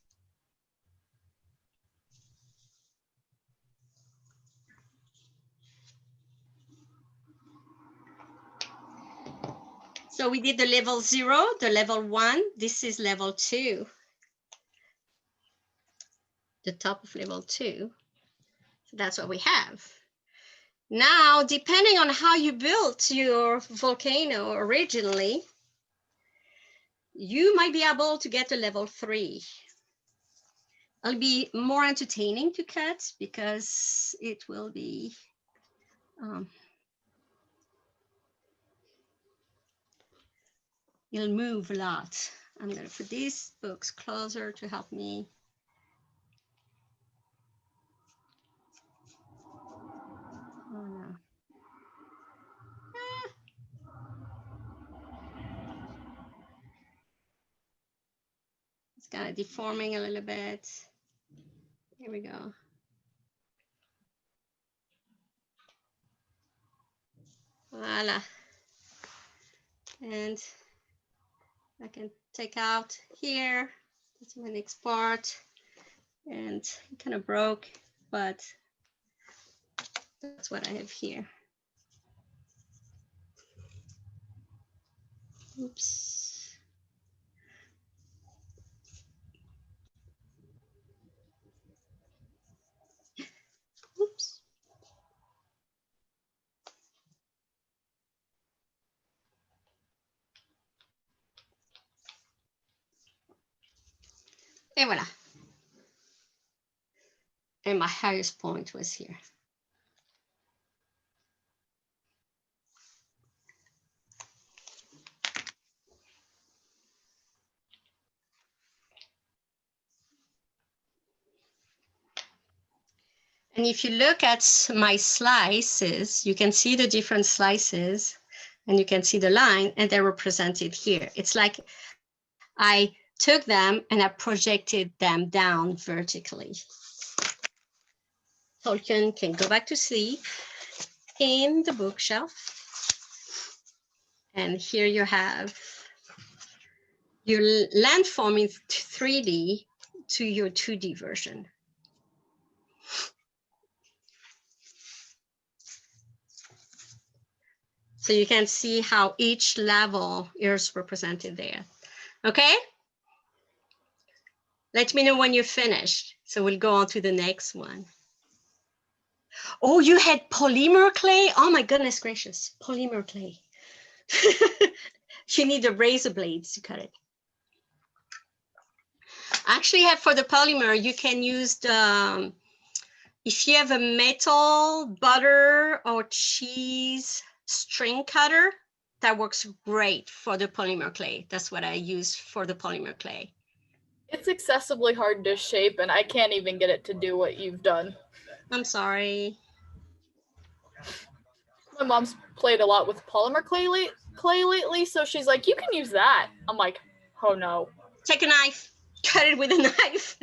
So we did the level 0, the level 1. This is level 2. The top of level 2. So that's what we have. Now, depending on how you built your volcano originally, you might be able to get a level 3. It'll be more entertaining to cut because it will be it'll move a lot. I'm going to put these books closer to help me. It's kind of deforming a little bit. Here we go. Voila. And I can take out here. That's my next part. And it kind of broke, but that's what I have here. Oops. Oops. And voila. And my highest point was here. And if you look at my slices, you can see the different slices and you can see the line and they're represented here. It's like I took them and I projected them down vertically. Tolkien can go back to sleep in the bookshelf. And here you have your landform in 3D to your 2D version. So you can see how each level is represented there. Okay? Let me know when you're finished. So we'll go on to the next one. Oh, you had polymer clay? Oh my goodness gracious, polymer clay. You need the razor blades to cut it. Actually, for the polymer, you can use the, if you have a metal, butter, or cheese string cutter, that works great for the polymer clay. That's what I use for the polymer clay. It's excessively hard to shape, and I can't even get it to do what you've done. I'm sorry. My mom's played a lot with polymer clay lately, so she's like, you can use that. I'm like, oh no. Take a knife, cut it with a knife.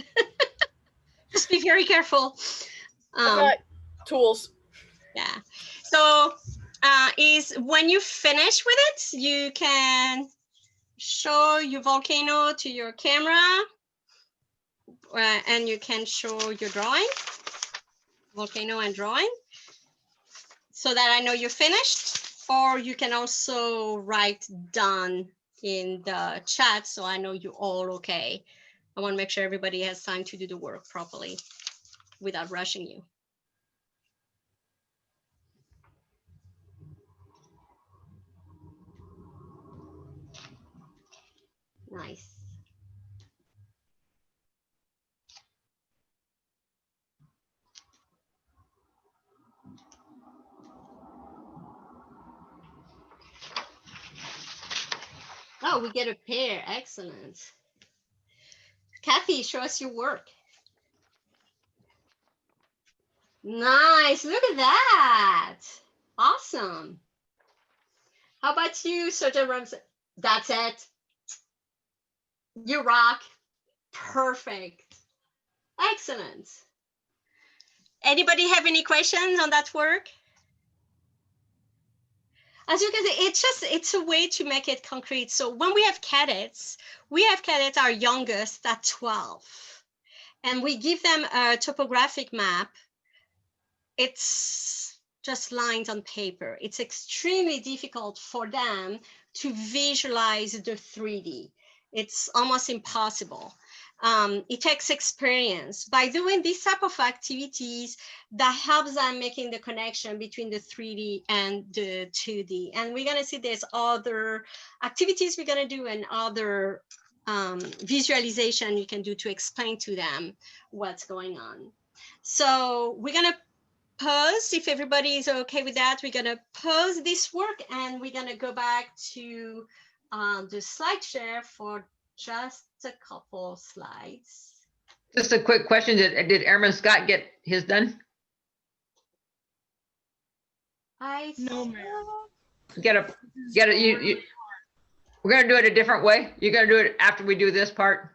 Just be very careful. I've got tools. Yeah. So is when you finish with it, you can show your volcano to your camera and you can show your drawing, volcano and drawing, so that I know you're finished. Or you can also write done in the chat so I know you're all okay. I want to make sure everybody has time to do the work properly without rushing you. Nice. Oh, we get a pair. Excellent. Kathy, show us your work. Nice. Look at that. Awesome. How about you, Sergeant Ramsey? That's it. You rock. Perfect. Excellent. Anybody have any questions on that work? As you can see, it's a way to make it concrete. So when we have cadets, our youngest at 12, and we give them a topographic map. It's just lines on paper. It's extremely difficult for them to visualize the 3D. It's almost impossible. It takes experience. By doing this type of activities, that helps them making the connection between the 3D and the 2D. And we're gonna see there's other activities we're gonna do and other visualization you can do to explain to them what's going on. So we're gonna pause, if everybody is okay with that. We're gonna pause this work and we're gonna go back to the slide share for just a couple slides. Just a quick question. Did Airman Scott get his done? No, ma'am. We're gonna do it a different way. You're gonna do it after we do this part.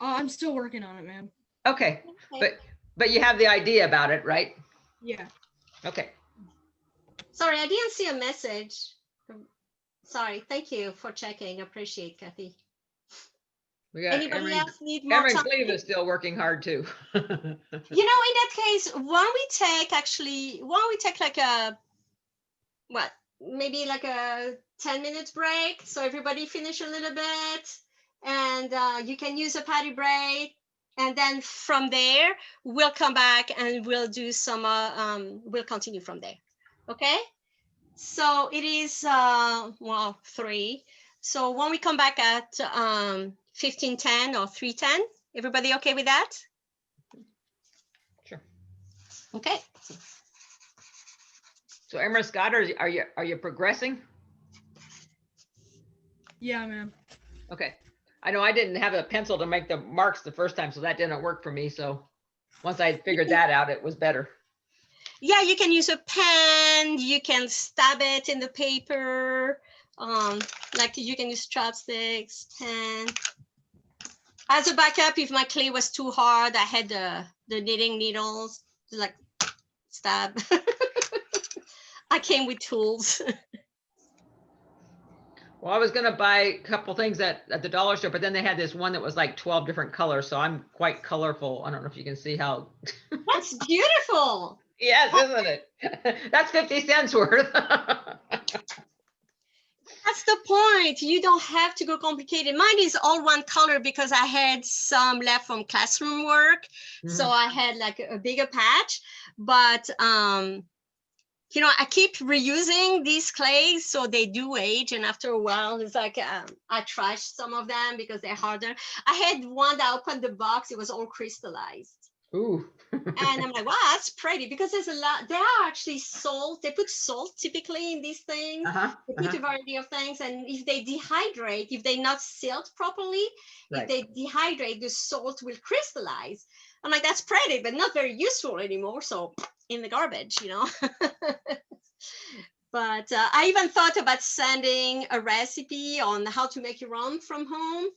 I'm still working on it, man. Okay, Okay. but you have the idea about it, right? Yeah. Okay. Sorry, I didn't see a message. Sorry, thank you for checking. Appreciate, Kathy. We got Anybody else need more Erin time? Cleve is still working hard too. You know, in that case, why don't we take like a, what, maybe like a 10-minute break so everybody finish a little bit, and you can use a patty break, and then from there we'll come back and we'll do some we'll continue from there. Okay, so it is well 3, so when we come back at 15:10 or 3:10, everybody okay with that? Sure. Okay. So Emerald Scott, are you progressing? Yeah, man. Okay. I know I didn't have a pencil to make the marks the first time, so that didn't work for me. So once I figured that out, it was better. Yeah, you can use a pen, you can stab it in the paper, like you can use chopsticks, pen. As a backup, if my clay was too hard, I had the knitting needles to like stab. I came with tools. Well, I was gonna buy a couple things at the dollar store, but then they had this one that was like 12 different colors, so I'm quite colorful. I don't know if you can see how. That's beautiful. Yes, isn't it? That's 50 cents worth. That's the point. You don't have to go complicated. Mine is all one color because I had some left from classroom work. So I had like a bigger patch, but you know, I keep reusing these clays, so they do age, and after a while it's like I trashed some of them because they're harder. I had one that opened the box, it was all crystallized. Ooh. And I'm like, wow, that's pretty, because there's a lot. They are actually salt. They put salt typically in these things. They put a variety of things, and if they dehydrate, if they're not sealed properly, if they dehydrate, the salt will crystallize. I'm like, that's pretty, but not very useful anymore. So in the garbage, you know. But I even thought about sending a recipe on how to make your rum from home.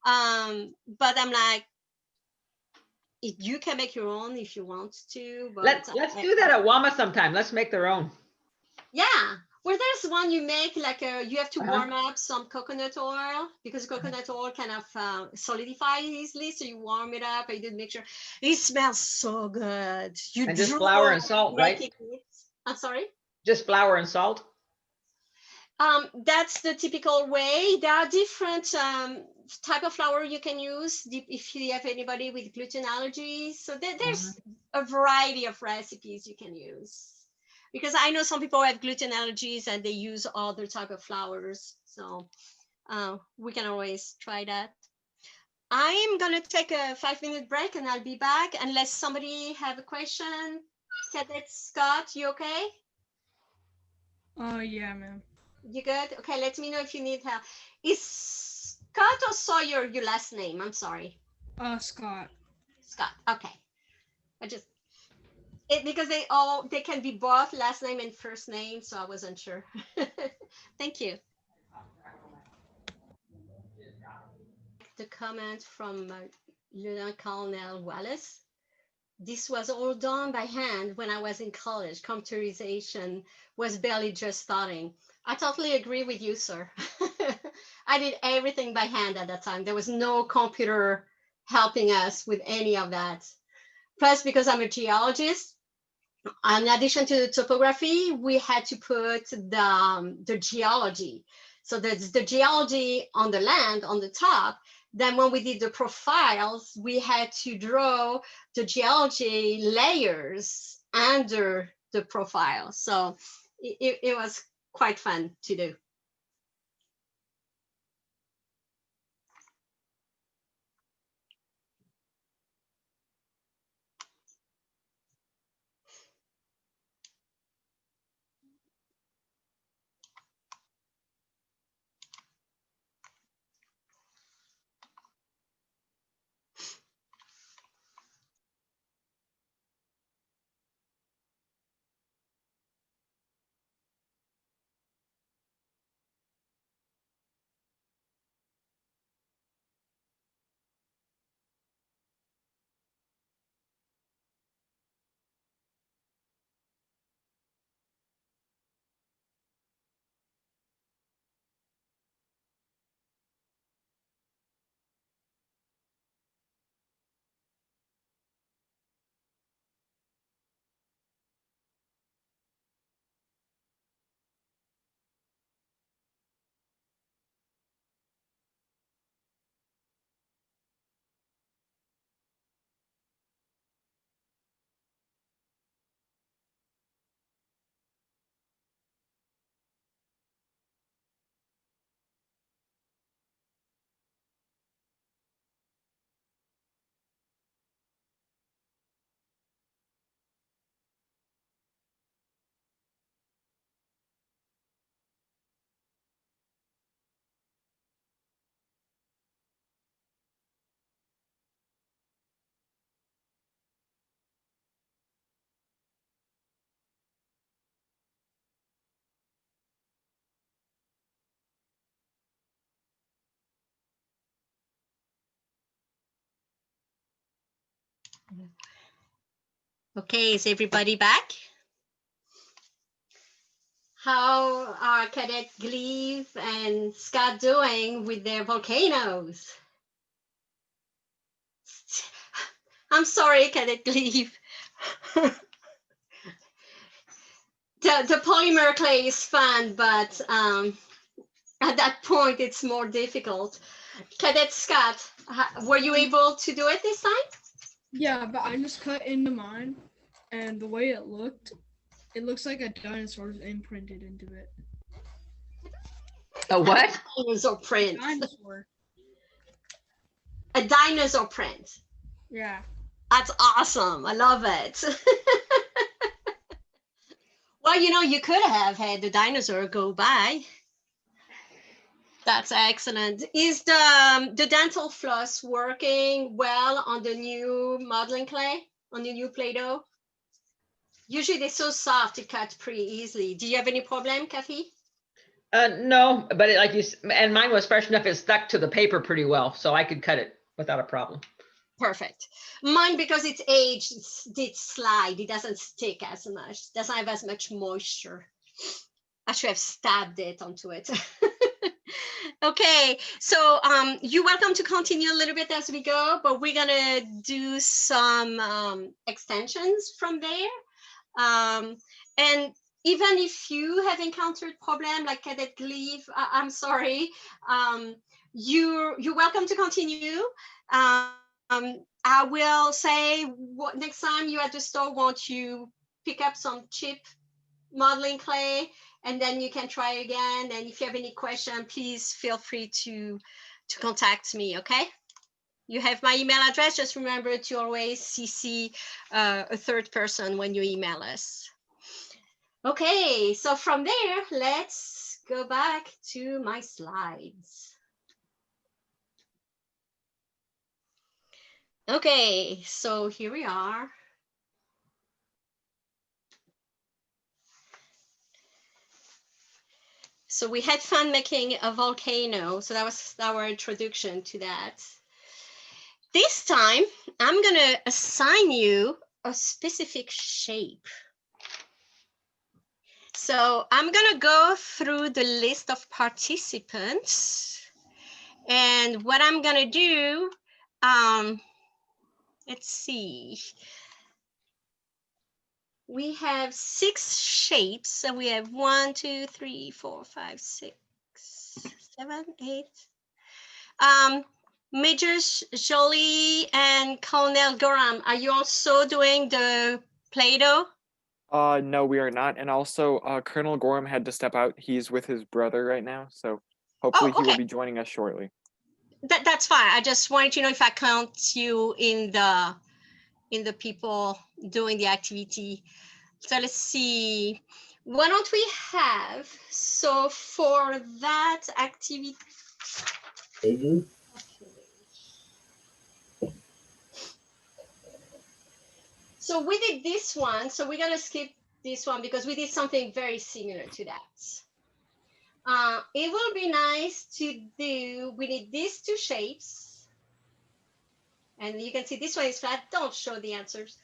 But I'm like, you can make your own if you want to. But Let's do that at Wama sometime. Let's make their own. Yeah. Well, there's one you make like you have to warm up some coconut oil, because coconut oil kind of solidifies easily. So you warm it up and you make sure it smells so good. And just flour and salt, right? I'm sorry? Just flour and salt? That's the typical way. There are different type of flour you can use if you have anybody with gluten allergies. So there's a variety of recipes you can use. Because I know some people have gluten allergies and they use other type of flours. So we can always try that. I'm gonna take a 5-minute break and I'll be back unless somebody have a question. Cadet Scott, you okay? Oh, yeah, man. You good? Okay, let me know if you need help. Is Scott or Sawyer your last name? I'm sorry. Scott. Scott, okay. Because they can be both last name and first name, so I wasn't sure. Thank you. The comment from Lieutenant Colonel Wallace. This was all done by hand when I was in college. Computerization was barely just starting. I totally agree with you, sir. I did everything by hand at that time. There was no computer helping us with any of that. Plus, because I'm a geologist, in addition to the topography, we had to put the geology. So there's the geology on the land, on the top. Then when we did the profiles, we had to draw the geology layers under the profile. So it was quite fun to do. Okay, is everybody back? How are Cadet Gleave and Scott doing with their volcanoes? I'm sorry, Cadet Gleave. The polymer clay is fun, but at that point it's more difficult. Cadet Scott, were you able to do it this time? Yeah, but I just cut into mine, and the way it looks like a dinosaur is imprinted into it. A what? Dinosaur print. Dinosaur. A dinosaur print. Yeah. That's awesome. I love it. Well, you know, you could have had the dinosaur go by. That's excellent. Is the dental floss working well on the new modeling clay, on the new Play-Doh? Usually they're so soft, it cuts pretty easily. Do you have any problem, Kathy? No, but like and mine was fresh enough, it stuck to the paper pretty well, so I could cut it without a problem. Perfect. Mine, because it's aged, it slide. It doesn't stick as much. Doesn't have as much moisture. I should have stabbed it onto it. Okay, so you're welcome to continue a little bit as we go, but we're gonna do some extensions from there. And even if you have encountered problem like Cadet Gleave, I'm sorry, you're welcome to continue. I will say next time you're at the store, won't you pick up some cheap modeling clay, and then you can try again. And if you have any question, please feel free to contact me, okay? You have my email address. Just remember to always CC a third person when you email us. Okay, so from there, let's go back to my slides. Okay, so here we are. So we had fun making a volcano. So that was our introduction to that. This time, I'm gonna assign you a specific shape. So I'm gonna go through the list of participants. And what I'm gonna do, let's see. We have 6 shapes. So we have 1, 2, 3, 4, 5, 6, 7, 8. Major Jolie and Colonel Gorham, are you also doing the Play-Doh? No, we are not. And also, Colonel Gorham had to step out. He's with his brother right now, so hopefully he will be joining us shortly. That's fine. I just wanted to know if I count you in the people doing the activity. So let's see. Why don't we have, so for that activity. So we did this one. So we're gonna skip this one because we did something very similar to that. It will be nice to do, we need these 2 shapes. And you can see this one is flat. Don't show the answers.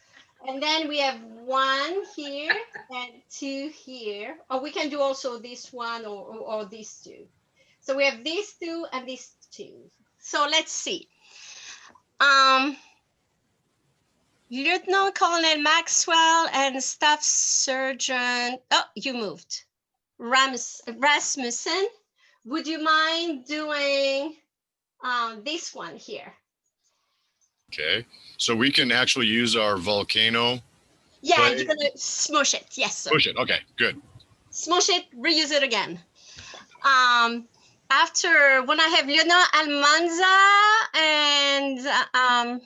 And then we have 1 here and 2 here. Or we can do also this one or these 2. So we have these 2 and these 2. So let's see. Lieutenant Colonel Maxwell and Staff Sergeant, oh, you moved. Rasmussen, would you mind doing this one here? Okay, so we can actually use our volcano. Yeah, clay. you're gonna smush it. Yes, sir. Push it. Okay, good. Smush it, reuse it again. After, when I have Lieutenant Almanza and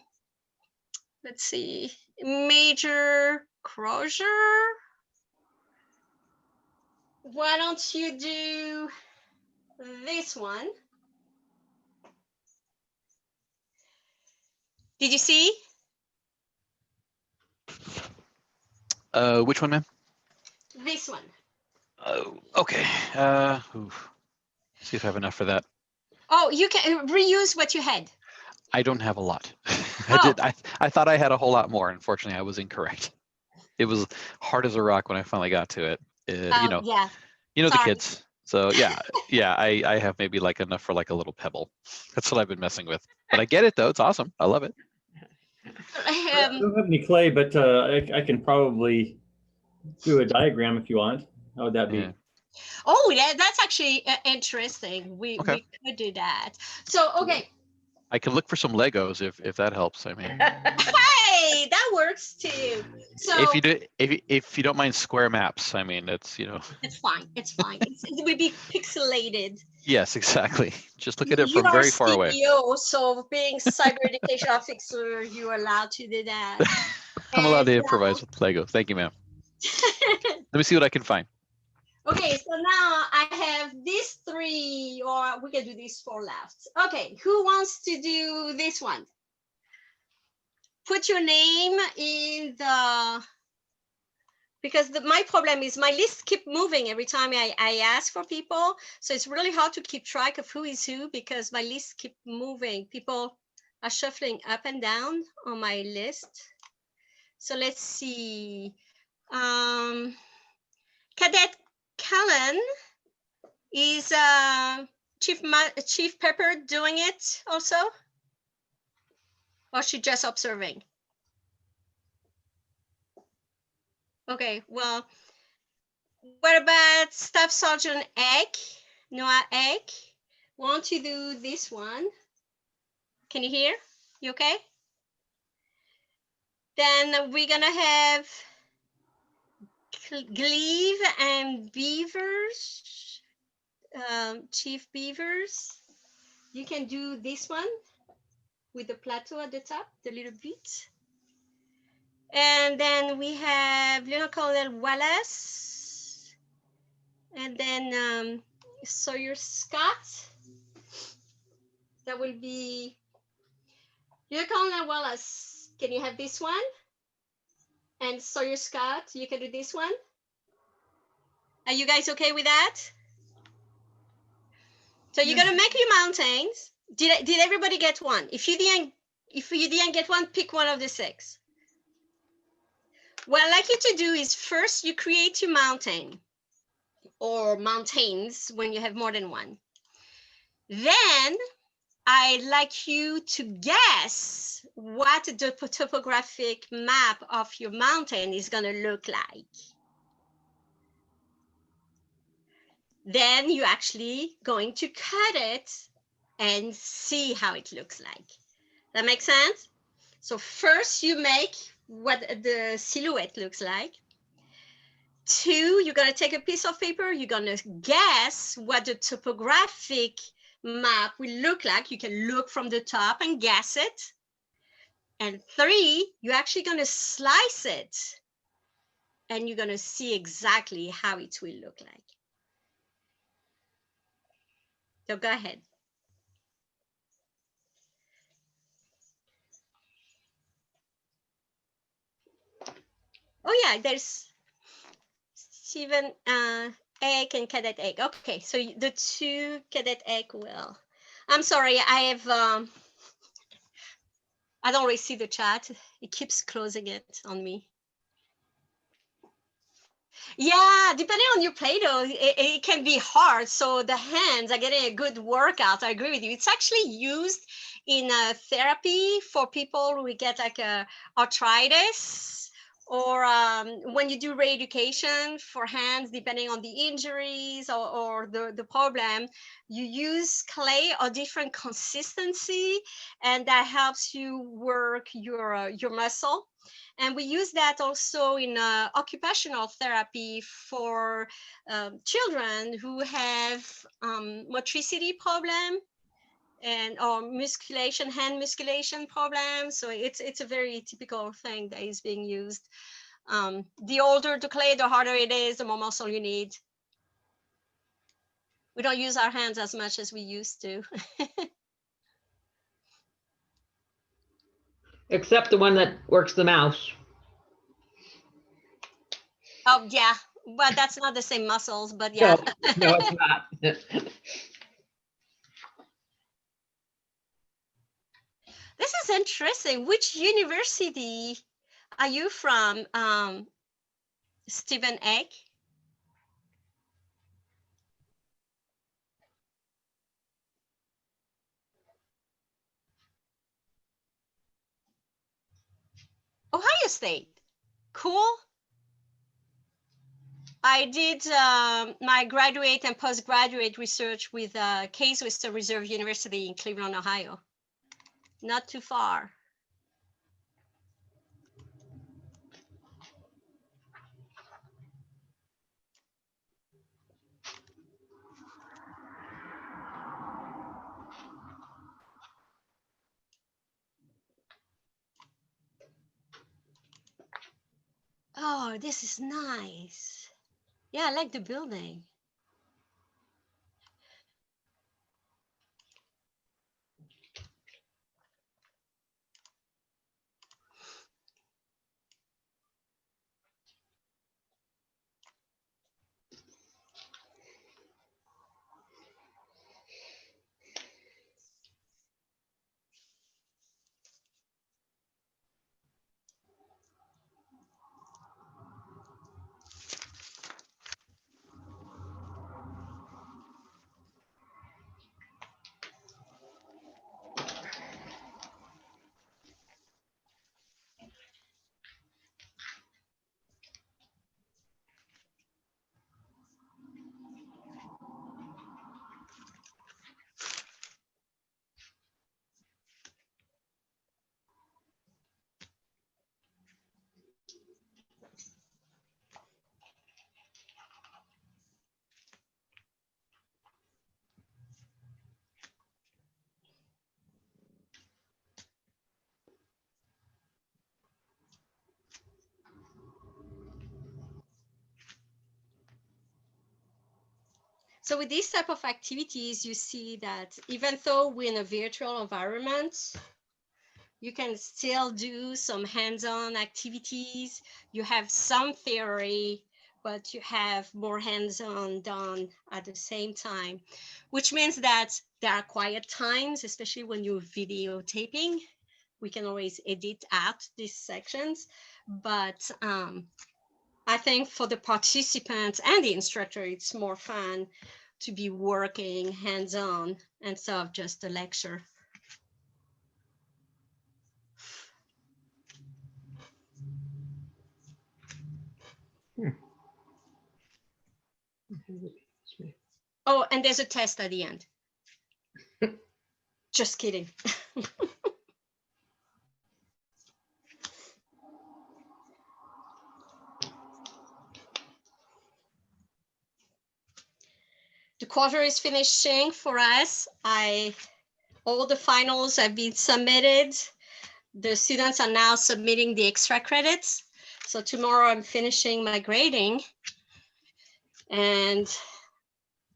let's see, Major Crozier. Why don't you do this one? Did you see? Which one, ma'am? This one. Oh, okay. See if I have enough for that. Oh, you can reuse what you had. I don't have a lot. Oh. I thought I had a whole lot more. Unfortunately, I was incorrect. It was hard as a rock when I finally got to it. You know Yeah. the Sorry. kids. So yeah, I have maybe like enough for like a little pebble. That's what I've been messing with. But I get it though. It's awesome. I love it. I don't have any clay, but I can probably do a diagram if you want. How would that be? Yeah. Oh, yeah, that's actually interesting. We Okay. could do that. So, okay. I can look for some Legos if that helps. I mean, Hey, that works too. So if you don't mind square maps, I mean it's it's fine. It's fine. It will be pixelated. yes, exactly. Just look at it You from are very far away. CEO, so being cyber education officer, you're allowed to do that. I'm allowed to And, improvise with Lego. Thank you, ma'am. Let me see what I can find. Okay, so now I have these 3, or we can do these 4 left. Okay, who wants to do this one? Put your name in the, because my problem is my list keep moving every time I ask for people. So it's really hard to keep track of who is who because my list keep moving. People are shuffling up and down on my list. So let's see. Cadet Cullen is Chief Pepper doing it also? Or she just observing? Okay, well, what about Staff Sergeant Egg, Noah Egg? Want to do this one? Can you hear? You okay? Then we're gonna have Glebe and Beavers, Chief Beavers. You can do this one with the plateau at the top, the little bit. And then we have Lieutenant Colonel Wallace, and then Sawyer Scott. That will be Lieutenant Colonel Wallace. Can you have this one? And Sawyer Scott, you can do this one. Are you guys okay with that? So you're gonna make your mountains. Did everybody get one? If you didn't get one, pick one of the 6. What I'd like you to do is first you create your mountain or mountains when you have more than one. Then I'd like you to guess what the topographic map of your mountain is going to look like. Then you're actually going to cut it and see how it looks like. That makes sense? So first you make what the silhouette looks like. 2, you're going to take a piece of paper, you're going to guess what the topographic map will look like. You can look from the top and guess it. And 3, you're actually going to slice it and you're going to see exactly how it will look like. So go ahead. Oh yeah, there's Stephen Egg and Cadet Egg. Okay, so the 2 Cadet Egg will. I'm sorry, I don't really see the chat. It keeps closing it on me. Yeah, depending on your Play-Doh, it can be hard. So the hands are getting a good workout. I agree with you. It's actually used in therapy for people who get like arthritis, or when you do re-education for hands, depending on the injuries or the problem, you use clay or different consistency, and that helps you work your muscle. And we use that also in occupational therapy for children who have motricity problem or musculation, hand musculation problems. So it's a very typical thing that is being used. The older the clay, the harder it is, the more muscle you need. We don't use our hands as much as we used to. Except the one that works the mouse. Oh yeah, but that's not the same muscles, but yeah. No, it's not. This is interesting. Which university are you from, Stephen Egg? Ohio State. Cool. I did my graduate and postgraduate research with Case Western Reserve University in Cleveland, Ohio. Not too far. Oh, this is nice. Yeah, I like the building. So with these type of activities, you see that even though we're in a virtual environment, you can still do some hands-on activities. You have some theory, but you have more hands-on done at the same time, which means that there are quiet times, especially when you're videotaping. We can always edit out these sections, but I think for the participants and the instructor, it's more fun to be working hands-on instead of just a lecture. Oh, and there's a test at the end. Just kidding. The quarter is finishing for us. All the finals have been submitted. The students are now submitting the extra credits. So tomorrow I'm finishing my grading, and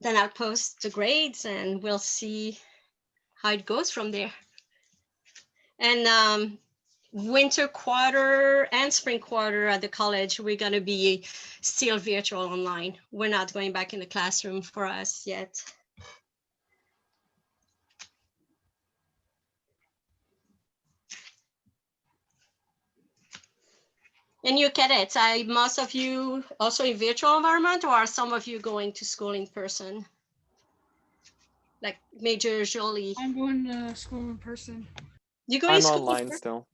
then I'll post the grades and we'll see how it goes from there. And winter quarter and spring quarter at the college, we're going to be still virtual online. We're not going back in the classroom for us yet. And you cadets, most of you also in virtual environment, or are some of you going to school in person? Like Major Jolie. I'm going to school in person. You going I'm to school online still.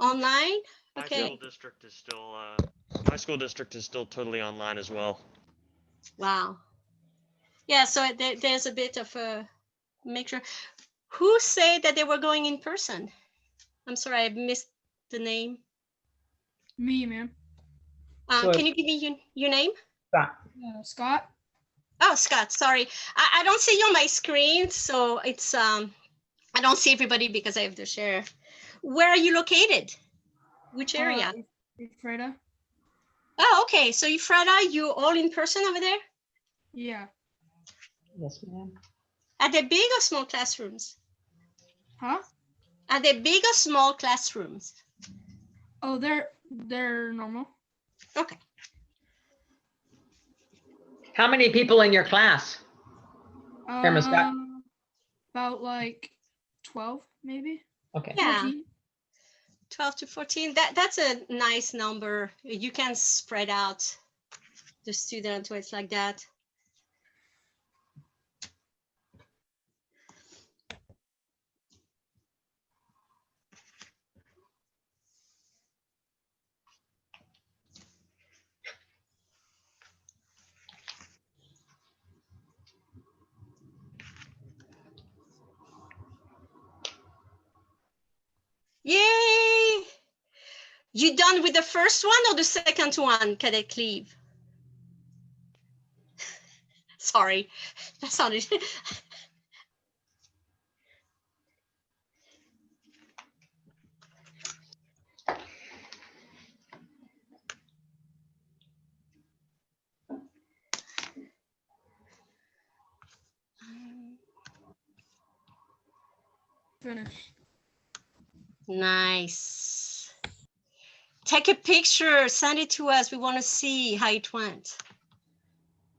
Online? My Okay. school district is still totally online as well. Wow. Yeah, so there's a bit of a mixture. Who said that they were going in person? I'm sorry, I missed the name. Me, man. Can you give me your name? Scott. Oh, Scott, sorry. I don't see you on my screen, so it's I don't see everybody because I have to share. Where are you located? Which area? Freda. Oh, okay. So Freda, you all in person over there? Yeah. Yes, ma'am. Are they big or small classrooms? Huh? Are they big or small classrooms? Oh, they're normal. Okay. How many people in your class? Scott? About like 12, maybe. Okay. Yeah. 14. 12 to 14. That's a nice number. You can spread out the student so it's like that. Yay! You done with the first one or the second one, Cadet Cleve? Sorry, that sounded. Finish. Nice. Take a picture, send it to us. We want to see how it went.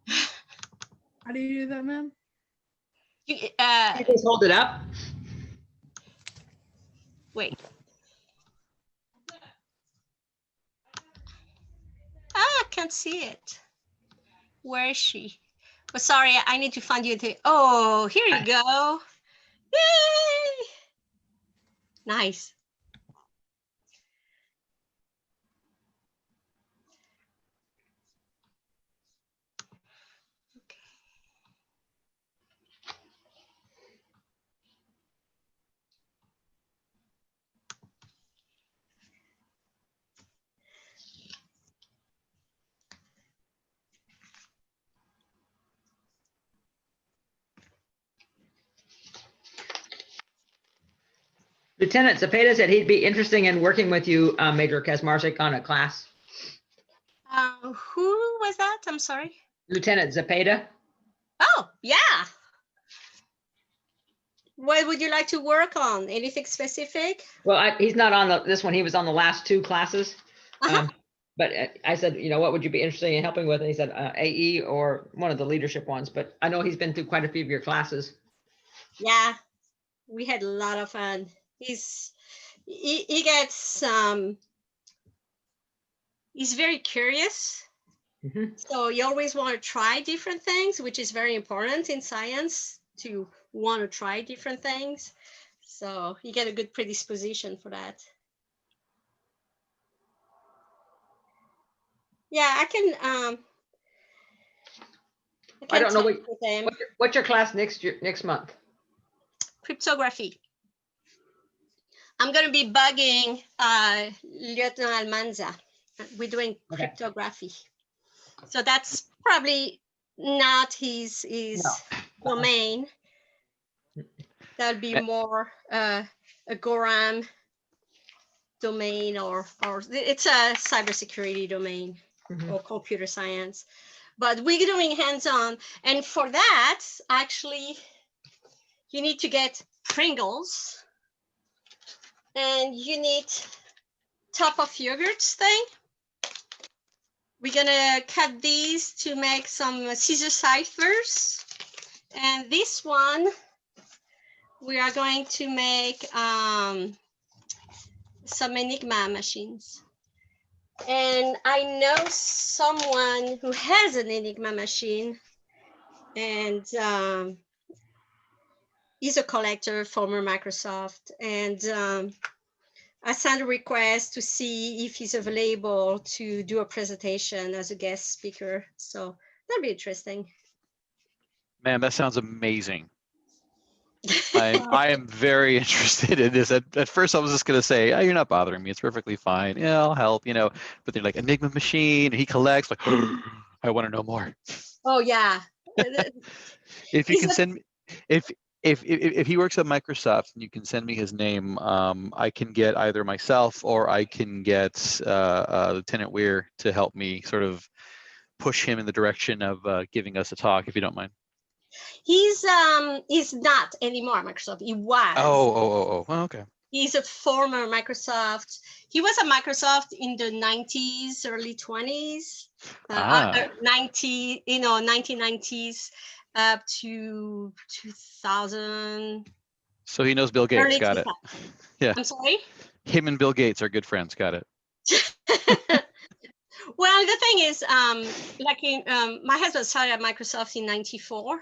How do you do that, ma'am? You, You just hold it up. wait. I can't see it. Where is she? Oh, sorry, I need to find you. Oh, here you go. Yay! Nice. Lieutenant Zepeda said he'd be interested in working with you, Major Kaczmarczyk, on a class. Who was that? I'm sorry. Lieutenant Zepeda. Oh, yeah. What would you like to work on? Anything specific? Well, he's not on this one. He was on the last two classes. Uh-huh. But I said, what would you be interested in helping with? And he said AE or one of the leadership ones. But I know he's been through quite a few of your classes. Yeah, we had a lot of fun. He gets he's very curious. Mhm. So you always want to try different things, which is very important in science, to want to try different things. So you get a good predisposition for that. Yeah, I can I don't know talk with them. what's your class next month. Cryptography. I'm going to be bugging Lieutenant Almanza. We're doing Okay. cryptography. So that's probably not his domain. That'll be more a Gorham domain or it's a cybersecurity domain or computer science. But we're doing hands-on. And for that, actually, you need to get Pringles. And you need top of yogurts thing. We're gonna cut these to make some Caesar ciphers. And this one, we are going to make some Enigma machines. And I know someone who has an Enigma machine, and he's a collector, former Microsoft, and I sent a request to see if he's available to do a presentation as a guest speaker. So that'll be interesting. Man, that sounds amazing. I am very interested in this. At first, I was just going to say, oh, you're not bothering me. It's perfectly fine. Yeah, I'll help, But they're like, Enigma machine, and he collects. Like, I want to know more. Oh, yeah. If you can send me, if he works at Microsoft and you can send me his name, I can get either myself or I can get Lieutenant Weir to help me sort of push him in the direction of giving us a talk, if you don't mind. He's not anymore Microsoft. He was. Oh, okay. He's a former Microsoft. He was at Microsoft in the 90s, early 20s, 1990s up to 2000, So he knows Bill Gates. Early Got it. 2000s. Yeah. I'm sorry? Him and Bill Gates are good friends. Got it. Well, the thing is, my husband started at Microsoft in 94,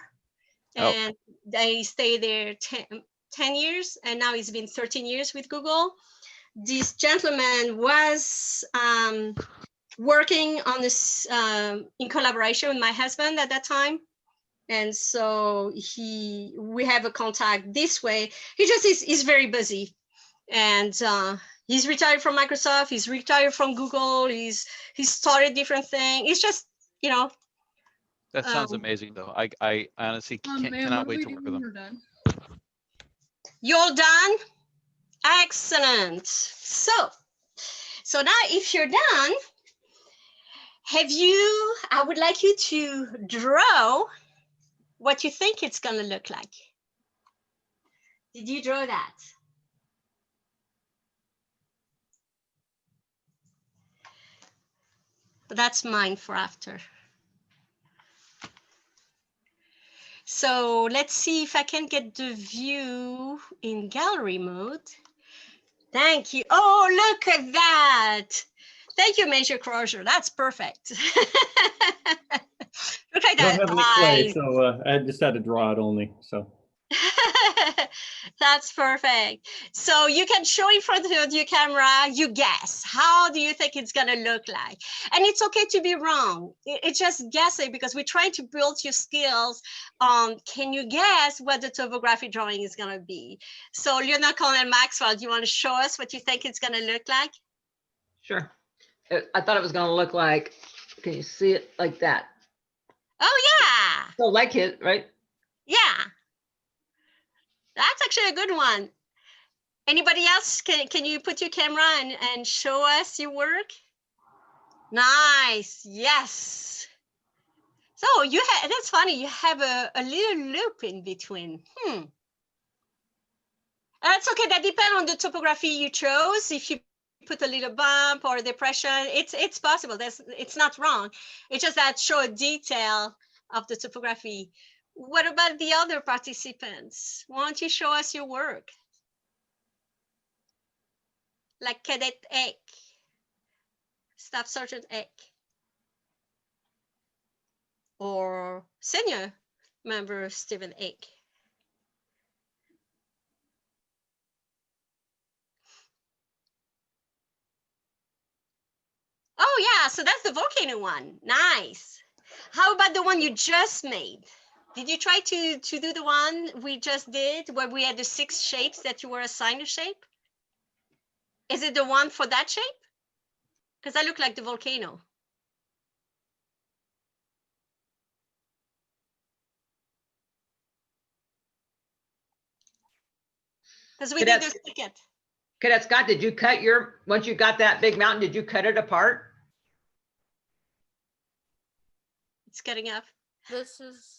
Oh. and they stayed there 10 years, and now it's been 13 years with Google. This gentleman was working on this in collaboration with my husband at that time. And so we have a contact this way. He just is very busy. And he's retired from Microsoft, he's retired from Google, he's started different things. It's just, you know. That sounds amazing, though. I honestly cannot wait to work with him. We're done. You're done? Excellent. So now if you're done, I would like you to draw what you think it's gonna look like. Did you draw that? That's mine for after. So let's see if I can get the view in gallery mode. Thank you. Oh, look at that. Thank you, Major Crozier. That's perfect. Look at I don't that. have any clay, so I just had to draw it only. So that's perfect. So you can show in front of your camera, you guess. How do you think it's gonna look like? And it's okay to be wrong. It's just guessing because we're trying to build your skills on, can you guess what the topography drawing is gonna be? So Leonard Colonel Maxwell, do you wanna show us what you think it's gonna look like? Sure. I thought it was gonna look like, can you see it like that? Oh yeah. So like it, right? Yeah. That's actually a good one. Anybody else? Can you put your camera and show us your work? Nice. Yes. So that's funny. You have a little loop in between. That's okay. That depends on the topography you chose. If you put a little bump or depression, it's possible. It's not wrong. It's just that show a detail of the topography. What about the other participants? Why don't you show us your work? Like Cadet Eck, Staff Sergeant Eck, or Senior Member Stephen Eck. Oh yeah, so that's the volcano one. Nice. How about the one you just made? Did you try to do the one we just did where we had the 6 shapes that you were assigned a shape? Is it the one for that shape? Because that looked like the volcano. Because we did the second. Cadet Scott, did you cut once you got that big mountain, did you cut it apart? It's cutting up. This is.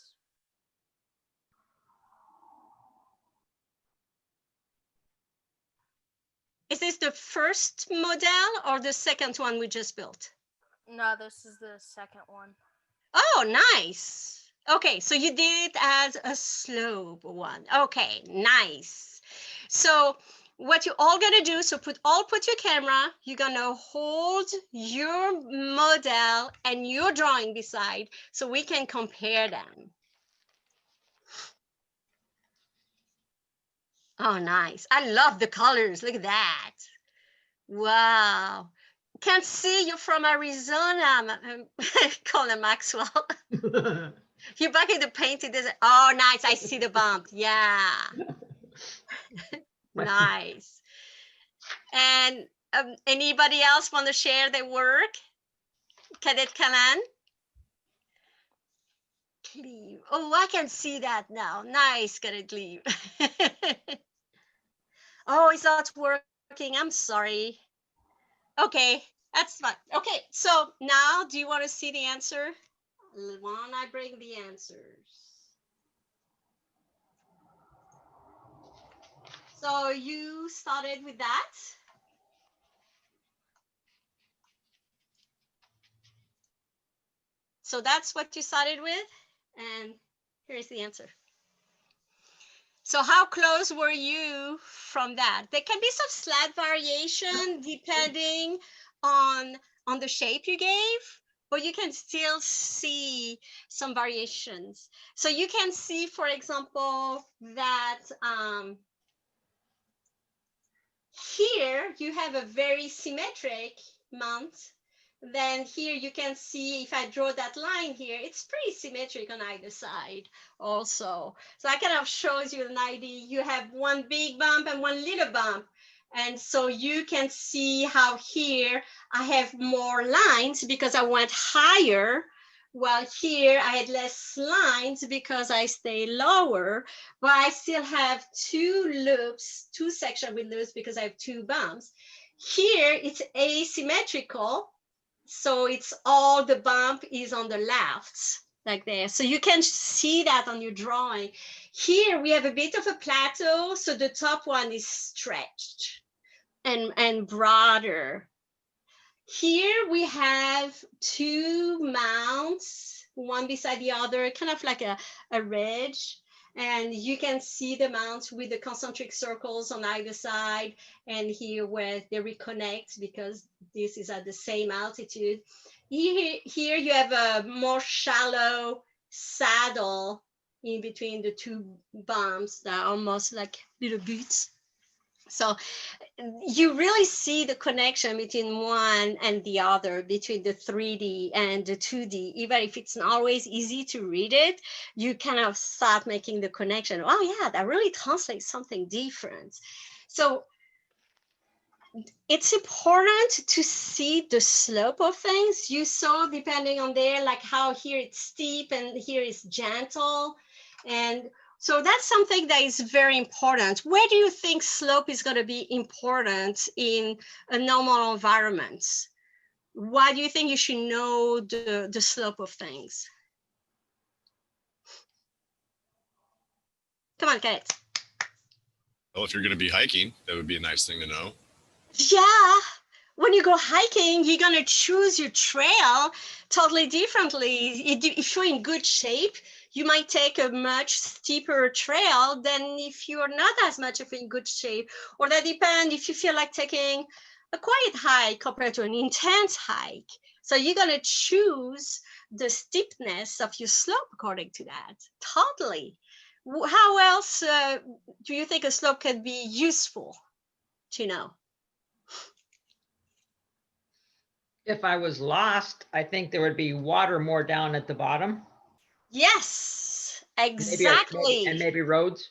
Is this the first model or the second one we just built? No, this is the second one. Oh, nice. Okay, so you did it as a slope one. Okay, nice. So what you're all gonna do, so put your camera, you're gonna hold your model and your drawing beside so we can compare them. Oh, nice. I love the colors. Look at that. Wow. Can't see you from Arizona, Colin Maxwell. You're back in the painted desert. Oh, nice. I see the bump. Yeah. Nice. And anybody else want to share their work? Cadet Kalan? Cleve. Oh, I can see that now. Nice, Cadet Cleve. Oh, it's not working. I'm sorry. Okay, that's fine. Okay, so now do you want to see the answer? Why don't I bring the answers? So you started with that. So that's what you started with. And here's the answer. So how close were you from that? There can be some slight variation depending on the shape you gave, but you can still see some variations. So you can see, for example, that here you have a very symmetric mount. Then here you can see, if I draw that line here, it's pretty symmetric on either side also. So that kind of shows you an idea. You have one big bump and one little bump. And so you can see how here I have more lines because I went higher, while here I had less lines because I stay lower, but I still have two loops, two sections with loops because I have two bumps. Here it's asymmetrical. So it's all the bump is on the left, like there. So you can see that on your drawing. Here we have a bit of a plateau. So the top one is stretched and broader. Here we have two mounts, one beside the other, kind of like a ridge. And you can see the mounts with the concentric circles on either side, and here where they reconnect because this is at the same altitude. Here you have a more shallow saddle in between the two bumps that are almost like little boots. So you really see the connection between one and the other, between the 3D and the 2D. Even if it's not always easy to read it, you kind of start making the connection. Oh yeah, that really translates something different. So it's important to see the slope of things. You saw, depending on there, like how here it's steep and here it's gentle. And so that's something that is very important. Where do you think slope is going to be important in a normal environment? Why do you think you should know the slope of things? Come on, Kate. Well, if you're going to be hiking, that would be a nice thing to know. Yeah. When you go hiking, you're going to choose your trail totally differently. If you're in good shape, you might take a much steeper trail than if you're not as much of in good shape. Or that depends if you feel like taking a quiet hike compared to an intense hike. So you're going to choose the steepness of your slope according to that. Totally. How else do you think a slope can be useful to know? If I was lost, I think there would be water more down at the bottom. Yes, exactly. And maybe roads.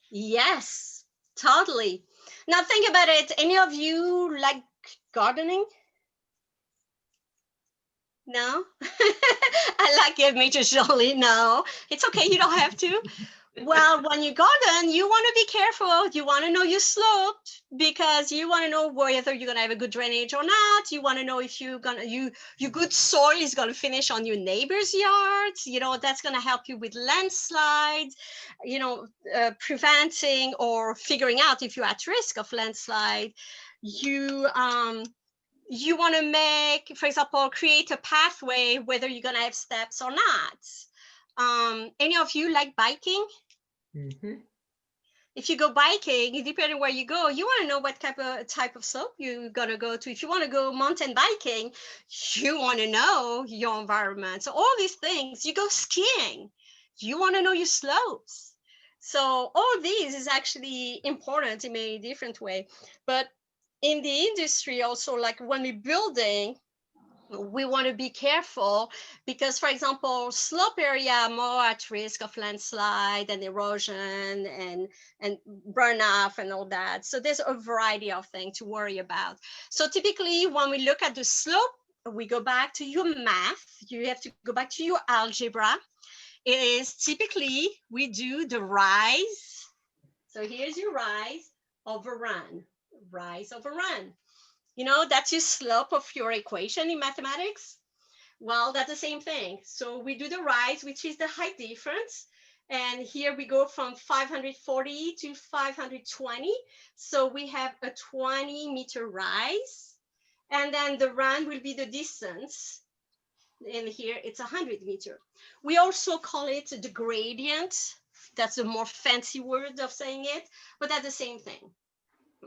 Yes, totally. Now think about it. Any of you like gardening? No? I like it, Major Jolie. No, it's okay. You don't have to. Well, when you garden, you want to be careful. You want to know your slope because you want to know whether you're gonna have a good drainage or not. You want to know if your good soil is gonna finish on your neighbor's yards. You know, that's gonna help you with landslides. You know, preventing or figuring out if you're at risk of landslide. You want to make, for example, create a pathway whether you're gonna have steps or not. Any of you like biking? Mm-hmm. If you go biking, depending where you go, you want to know what type of slope you're gonna go to. If you want to go mountain biking, you want to know your environment. So all these things, you go skiing, you want to know your slopes. So all these is actually important in many different ways. But in the industry also, like when we're building, we want to be careful because, for example, slope area are more at risk of landslide and erosion and burn-off and all that. So there's a variety of things to worry about. So typically when we look at the slope, we go back to your math. You have to go back to your algebra. It is typically we do the rise. So here's your rise over run, rise over run. You know, that's your slope of your equation in mathematics. Well, that's the same thing. So we do the rise, which is the height difference. And here we go from 540 to 520. So we have a 20-meter rise. And then the run will be the distance. And here it's 100 meters. We also call it the gradient that's a more fancy word of saying it, but that's the same thing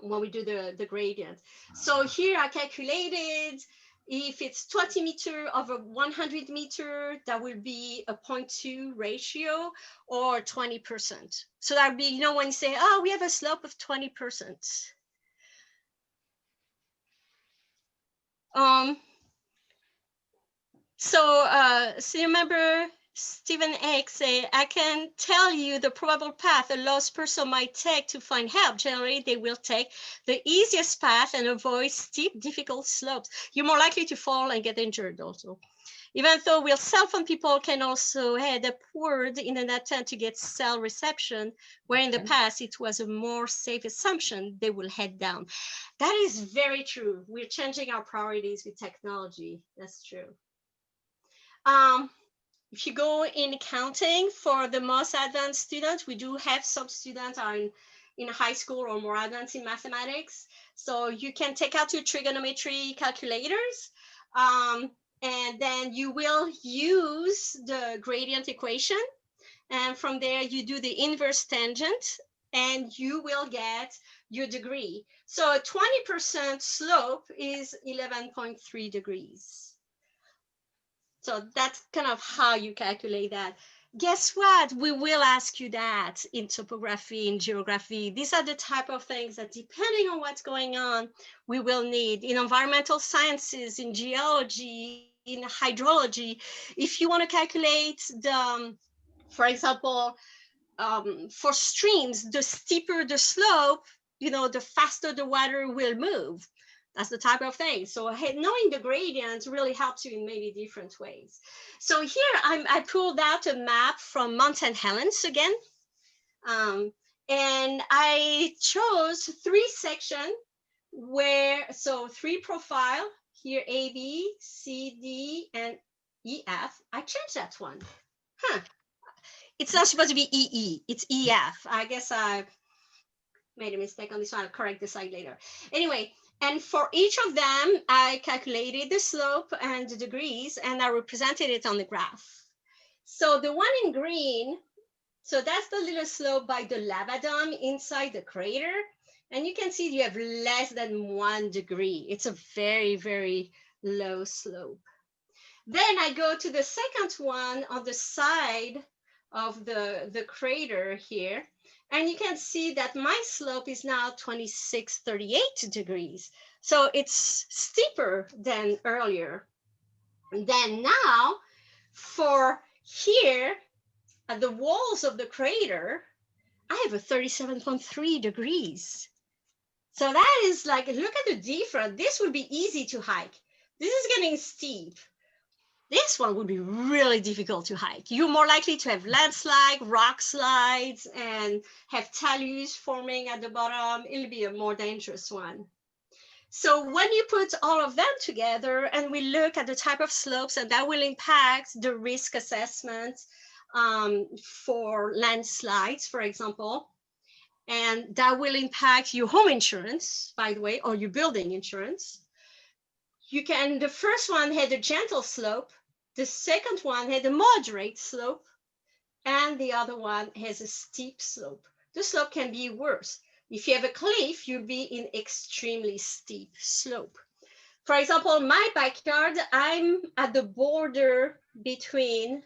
when we do the gradient. So here I calculated if it's 20 meter over 100 meter, that will be a 0.2 ratio or 20%. So that would be, you know, when you say, oh, we have a slope of 20%. So you remember Stephen X say, I can tell you the probable path a lost person might take to find help. Generally, they will take the easiest path and avoid steep, difficult slopes. You're more likely to fall and get injured also. Even though cell phone people can also head upward in an attempt to get cell reception, where in the past it was a more safe assumption they will head down. That is very true. We're changing our priorities with technology. That's true. If you go in accounting for the most advanced students, we do have some students are in high school or more advanced in mathematics. So you can take out your trigonometry calculators, and then you will use the gradient equation. And from there, you do the inverse tangent, and you will get your degree. So a 20% slope is 11.3 degrees. So that's kind of how you calculate that. Guess what? We will ask you that in topography, in geography. These are the type of things that, depending on what's going on, we will need in environmental sciences, in geology, in hydrology. If you want to calculate the, for example, for streams, the steeper the slope, you know, the faster the water will move. That's the type of thing. So knowing the gradients really helps you in many different ways. So here I pulled out a map from Mountain Helens again. And I chose 3 sections where, so 3 profile here, A, B, C, D, and E, F. I changed that one. It's not supposed to be E, E, it's E, F. I guess I made a mistake on this one. I'll correct the slide later. Anyway, and for each of them, I calculated the slope and the degrees, and I represented it on the graph. So the one in green, so that's the little slope by the lava dome inside the crater. And you can see you have less than 1 degree. It's a very, very low slope. Then I go to the second one on the side of the crater here. And you can see that my slope is now 2638 degrees. So it's steeper than earlier. And then now for here at the walls of the crater, I have a 37.3 degrees. So that is like, look at the difference. This would be easy to hike. This is getting steep. This one would be really difficult to hike. You're more likely to have landslide, rock slides, and have talus forming at the bottom. It'll be a more dangerous one. So when you put all of them together and we look at the type of slopes, and that will impact the risk assessment for landslides, for example, and that will impact your home insurance, by the way, or your building insurance. You can, the first one had a gentle slope, the second one had a moderate slope, and the other one has a steep slope. The slope can be worse. If you have a cliff, you'll be in extremely steep slope. For example, my backyard, I'm at the border between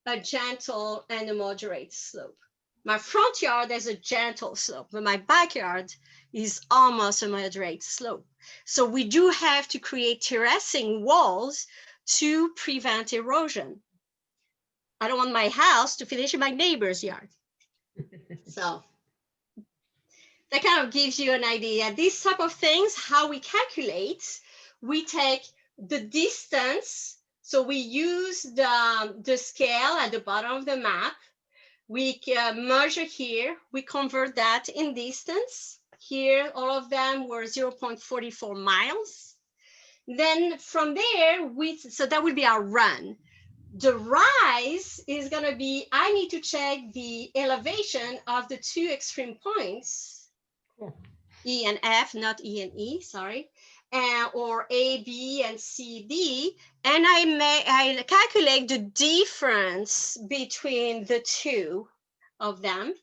a gentle and a moderate slope. My front yard has a gentle slope, but my backyard is almost a moderate slope. So we do have to create terracing walls to prevent erosion. I don't want my house to finish in my neighbor's yard. So that kind of gives you an idea. These type of things, how we calculate, we take the distance. So we use the scale at the bottom of the map. We measure here, we convert that in distance. Here, all of them were 0.44 miles. Then from there, so that would be our run. The rise is gonna be, I need to check the elevation of the 2 extreme points, E and F, not E and E, sorry, or A, B, and C, D, and I calculate the difference between the 2 of them.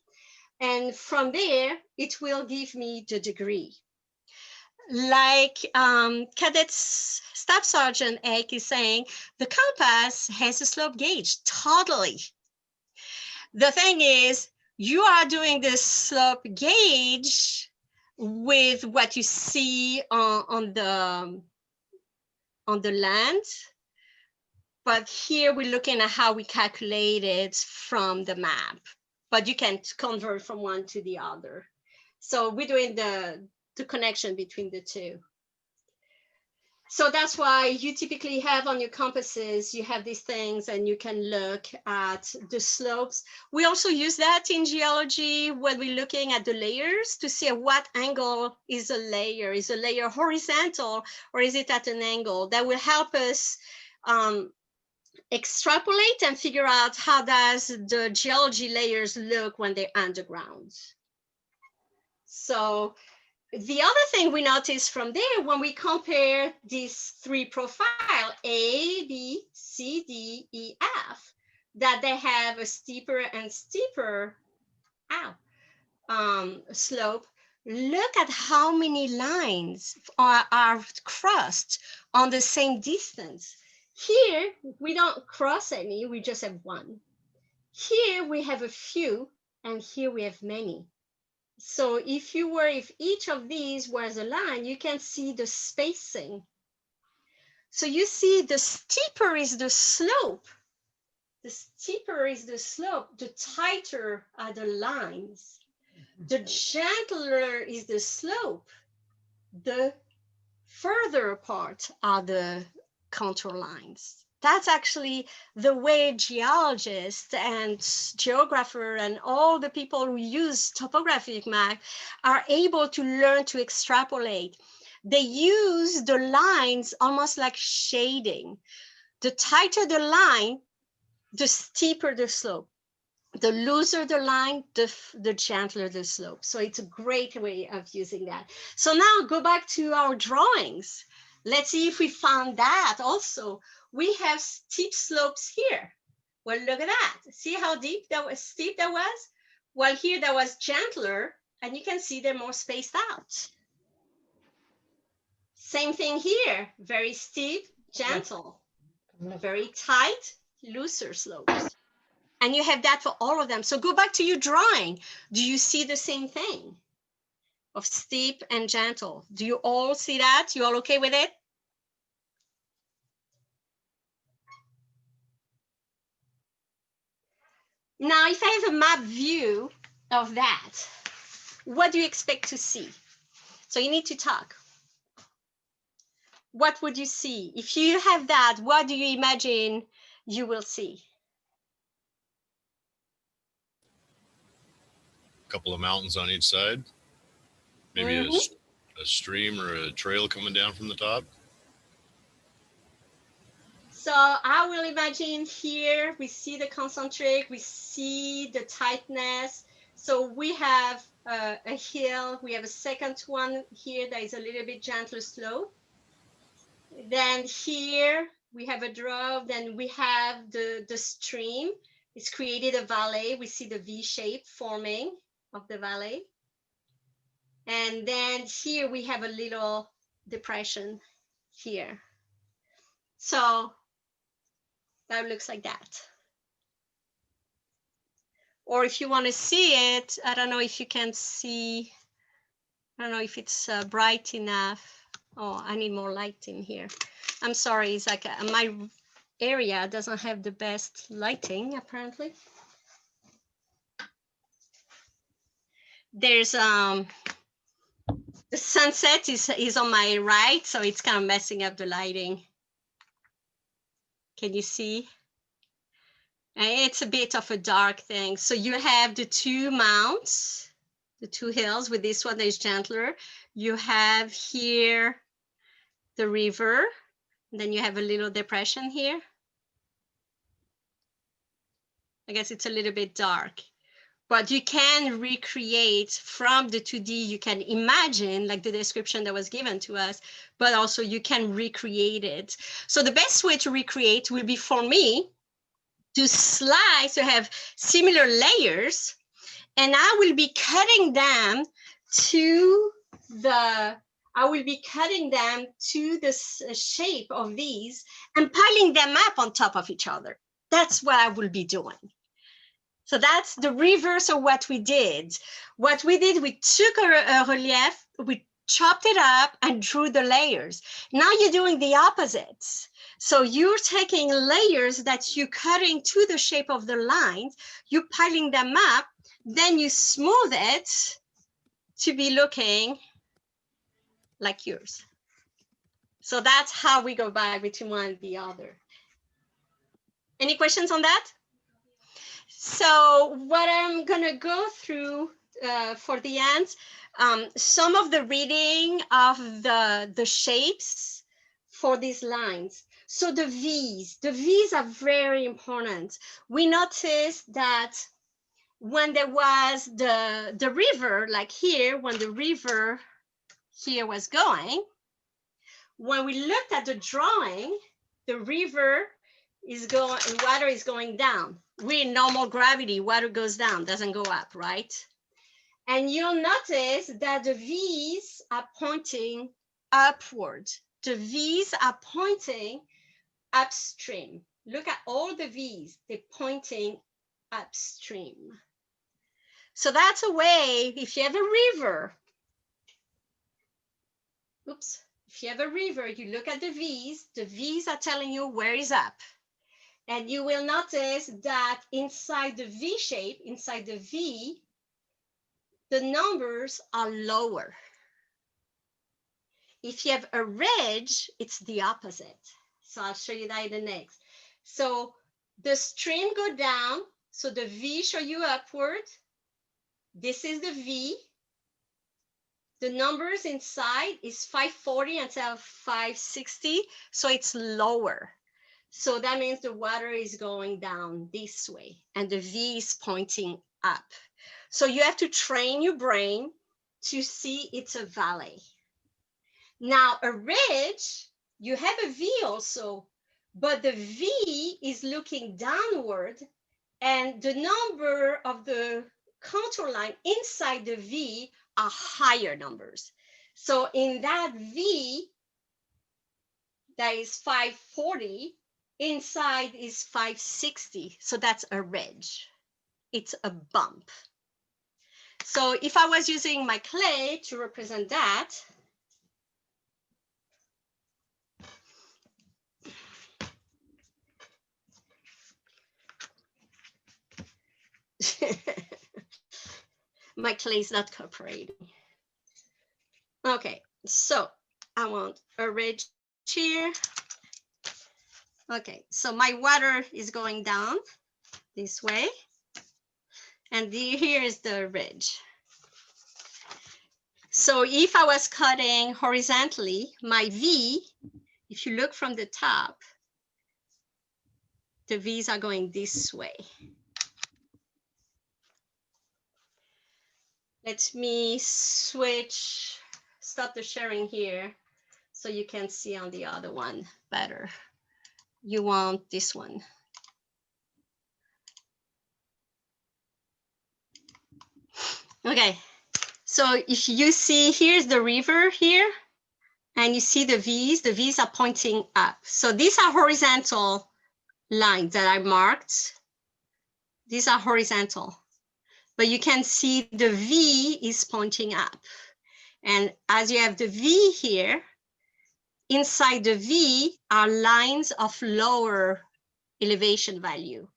And from there, it will give me the degree. Like Cadet Staff Sergeant Eck is saying, the compass has a slope gauge, totally. The thing is, you are doing this slope gauge with what you see on the land. But here we're looking at how we calculate it from the map, but you can convert from one to the other. So we're doing the connection between the two. So that's why you typically have on your compasses, you have these things and you can look at the slopes. We also use that in geology when we're looking at the layers to see at what angle is a layer. Is a layer horizontal or is it at an angle? That will help us extrapolate and figure out how does the geology layers look when they're underground. So the other thing we notice from there when we compare these three profiles, A, B, C, D, E, F, that they have a steeper and steeper slope. Look at how many lines are crossed on the same distance. Here, we don't cross any, we just have one. Here we have a few, and here we have many. So if each of these was a line, you can see the spacing. So you see the steeper is the slope. The steeper is the slope, the tighter are the lines. The gentler is the slope, the further apart are the contour lines. That's actually the way geologists and geographers and all the people who use topographic map are able to learn to extrapolate. They use the lines almost like shading. The tighter the line, the steeper the slope. The looser the line, the gentler the slope. So it's a great way of using that. So now go back to our drawings. Let's see if we found that also. We have steep slopes here. Well, look at that. See how steep that was? Well, here that was gentler, and you can see they're more spaced out. Same thing here, very steep, gentle, very tight, looser slopes. And you have that for all of them. So go back to your drawing. Do you see the same thing of steep and gentle? Do you all see that? You all okay with it? Now, if I have a map view of that, what do you expect to see? So you need to talk. What would you see? If you have that, what do you imagine you will see? A couple of mountains on each side. Maybe a stream or a trail coming down from the top. So I will imagine here, we see the concentric, we see the tightness. So we have a hill, we have a second one here that is a little bit gentler slope. Then here we have a drop, then we have the stream. It's created a valley. We see the V shape forming of the valley. And then here we have a little depression here. So that looks like that. Or if you want to see it, I don't know if you can see, I don't know if it's bright enough. Oh, I need more light in here. I'm sorry, it's like my area doesn't have the best lighting, apparently. There's the sunset is on my right, so it's kind of messing up the lighting. Can you see? It's a bit of a dark thing. So you have the two mounts, the two hills. With this one that is gentler. You have here the river, and then you have a little depression here. I guess it's a little bit dark, but you can recreate from the 2D. You can imagine like the description that was given to us, but also you can recreate it. So the best way to recreate will be for me to slice, to have similar layers and I will be cutting them to the shape of these and piling them up on top of each other. That's what I will be doing. So that's the reverse of what we did. What we did, we took a relief, we chopped it up and drew the layers. Now you're doing the opposite. So you're taking layers that you're cutting to the shape of the lines, you're piling them up, then you smooth it to be looking like yours. So that's how we go back between one and the other. Any questions on that? So what I'm gonna go through for the end, some of the reading of the shapes for these lines. So the V's are very important. We noticed that when there was the river, like here, when the river here was going, when we looked at the drawing, the river is going, water is going down. We're in normal gravity, water goes down, doesn't go up, right? And you'll notice that the V's are pointing upward. The V's are pointing upstream. Look at all the V's, they're pointing upstream. So that's a way, if you have a river, oops, if you have a river, you look at the V's are telling you where is up. And you will notice that inside the V shape, inside the V, the numbers are lower. If you have a ridge, it's the opposite. So I'll show you that in the next. So the stream go down, so the V show you upward. This is the V. The numbers inside is 540 until 560, so it's lower. So that means the water is going down this way and the V is pointing up. So you have to train your brain to see it's a valley. Now a ridge, you have a V also, but the V is looking downward and the number of the contour line inside the V are higher numbers. So in that V, that is 540, inside is 560. So that's a ridge. It's a bump. So if I was using my clay to represent that, my clay is not cooperating. Okay, so I want a ridge here. Okay, so my water is going down this way. And here is the ridge. So if I was cutting horizontally, my V, if you look from the top, the V's are going this way. Let me switch, stop the sharing here so you can see on the other one better. You want this one. Okay, so if you see, here's the river here, and you see the V's are pointing up. So these are horizontal lines that I marked. These are horizontal, but you can see the V is pointing up. And as you have the V here, inside the V are lines of lower elevation value.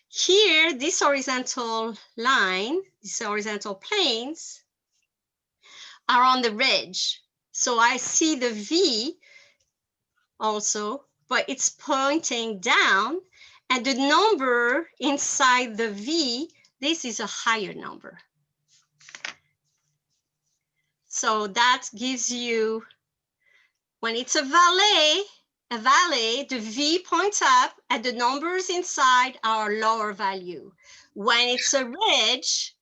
Here, this horizontal line, these horizontal planes are on the ridge. So I see the V also, but it's pointing down, and the number inside the V, this is a higher number. So that gives you, when it's a valley, the V points up and the numbers inside are lower value. When it's a ridge,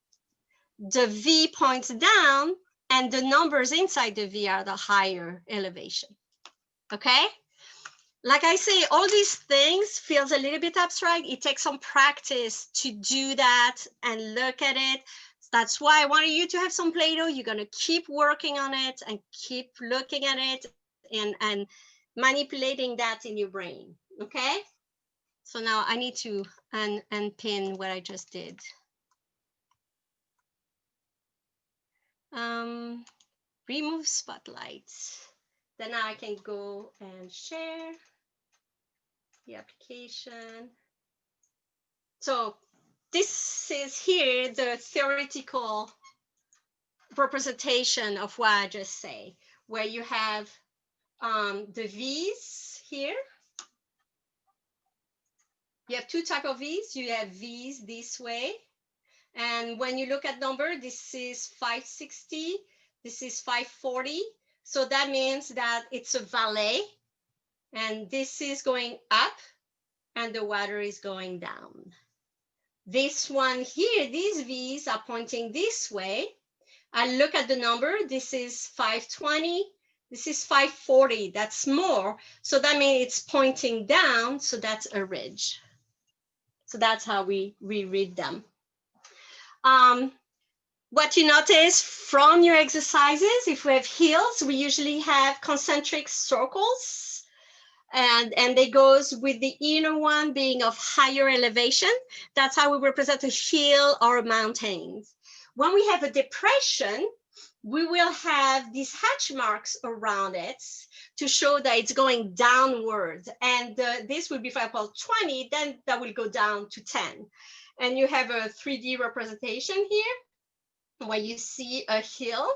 the V points down and the numbers inside the V are the higher elevation. Okay? Like I say, all these things feels a little bit abstract. It takes some practice to do that and look at it. That's why I wanted you to have some Play-Doh. You're gonna keep working on it and keep looking at it and manipulating that in your brain, okay? So now I need to unpin what I just did. Remove spotlights. Then now I can go and share the application. So this is here the theoretical representation of what I just say, where you have the V's here. You have two types of V's. You have V's this way. And when you look at number, this is 560, this is 540. So that means that it's a valley, and this is going up and the water is going down. This one here, these V's are pointing this way. I look at the number, this is 520, this is 540, that's more. So that means it's pointing down, so that's a ridge. So that's how we read them. What you notice from your exercises, if we have hills, we usually have concentric circles, and they goes with the inner one being of higher elevation. That's how we represent a hill or a mountain. When we have a depression, we will have these hatch marks around it to show that it's going downward. And this will be, for example, 20, then that will go down to 10. And you have a 3D representation here where you see a hill